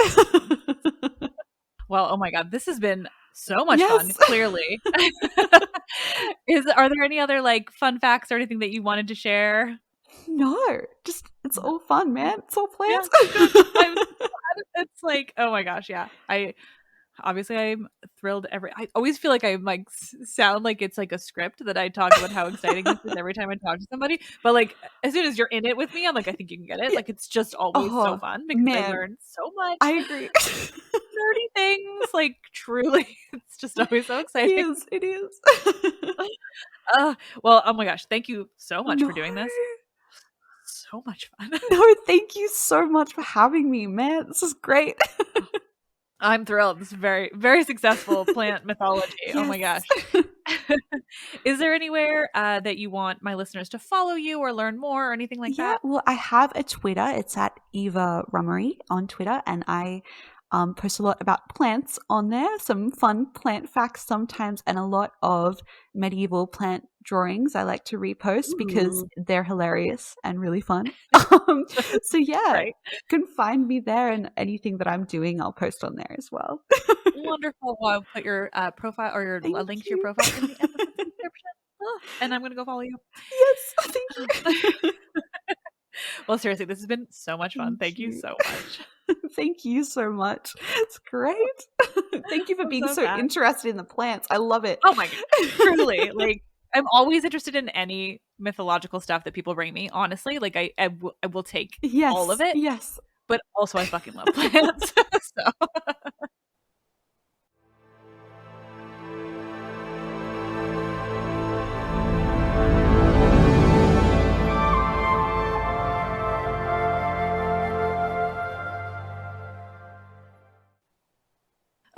Speaker 1: Well, oh my God, this has been so much fun, clearly. Are there any other like fun facts or anything that you wanted to share?
Speaker 2: No, just it's all fun, man. It's all plans.
Speaker 1: Yeah, it's like, oh my gosh, yeah. I'm thrilled I always feel like I like sound like it's like a script that I talk about how exciting this is every time I talk to somebody. But like as soon as you're in it with me, I'm like, I think you can get it. Like it's just always so fun because I learn so much.
Speaker 2: I agree.
Speaker 1: Nerdy things, like truly, it's just always so exciting.
Speaker 2: It is.
Speaker 1: Well, oh my gosh, thank you so much for doing this. So much fun.
Speaker 2: No, thank you so much for having me, man. This is great.
Speaker 1: I'm thrilled. This is very, very successful plant mythology. Oh my gosh. Is there anywhere that you want my listeners to follow you or learn more or anything like
Speaker 2: Yeah,
Speaker 1: that?
Speaker 2: well, I have a Twitter. It's at Eva Rummery on Twitter, and I post a lot about plants on there, some fun plant facts sometimes, and a lot of medieval plant drawings I like to repost because
Speaker 1: Ooh.
Speaker 2: they're hilarious and really fun. So yeah,
Speaker 1: Right.
Speaker 2: you can find me there, and anything that I'm doing, I'll post on there as well.
Speaker 1: Wonderful. Well, I'll put your profile or your a
Speaker 2: Thank
Speaker 1: link to your
Speaker 2: you.
Speaker 1: profile in the episode description. And I'm going to go follow you.
Speaker 2: Yes, thank you.
Speaker 1: Well, seriously, this has been so much fun.
Speaker 2: Thank
Speaker 1: Thank you
Speaker 2: you.
Speaker 1: so much.
Speaker 2: Thank you so much. It's great. Thank you for
Speaker 1: I'm
Speaker 2: being
Speaker 1: so
Speaker 2: so
Speaker 1: sad.
Speaker 2: interested in the plants. I love it.
Speaker 1: Oh my God. Truly. Like, I'm always interested in any mythological stuff that people bring me, honestly. Like, I will take all of
Speaker 2: Yes,
Speaker 1: it,
Speaker 2: yes.
Speaker 1: but also I fucking love plants. So.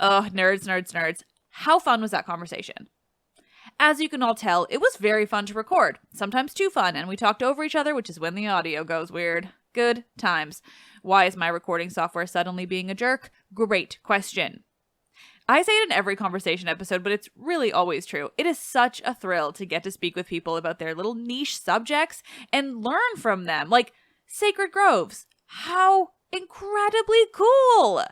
Speaker 1: Oh, nerds, nerds, nerds. How fun was that conversation? As you can all tell, it was very fun to record, sometimes too fun, and we talked over each other, which is when the audio goes weird. Good times. Why is my recording software suddenly being a jerk? Great question. I say it in every conversation episode, but it's really always true. It is such a thrill to get to speak with people about their little niche subjects and learn from them, like sacred groves. How incredibly cool!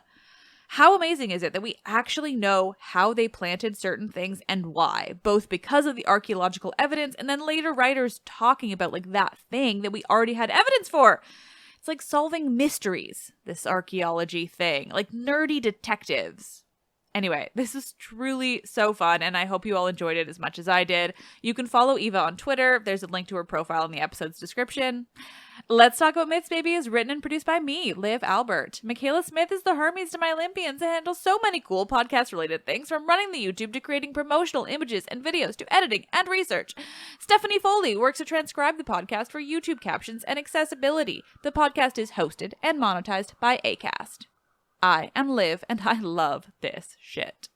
Speaker 1: How amazing is it that we actually know how they planted certain things and why, both because of the archaeological evidence and then later writers talking about like that thing that we already had evidence for. It's like solving mysteries, this archaeology thing, like nerdy detectives. Anyway, this is truly so fun, and I hope you all enjoyed it as much as I did. You can follow Eva on Twitter. There's a link to her profile in the episode's description. Let's Talk About Myths, Baby is written and produced by me, Liv Albert. Michaela Smith is the Hermes to my Olympians and handles so many cool podcast-related things, from running the YouTube to creating promotional images and videos to editing and research. Stephanie Foley works to transcribe the podcast for YouTube captions and accessibility. The podcast is hosted and monetized by Acast. I am Liv, and I love this shit.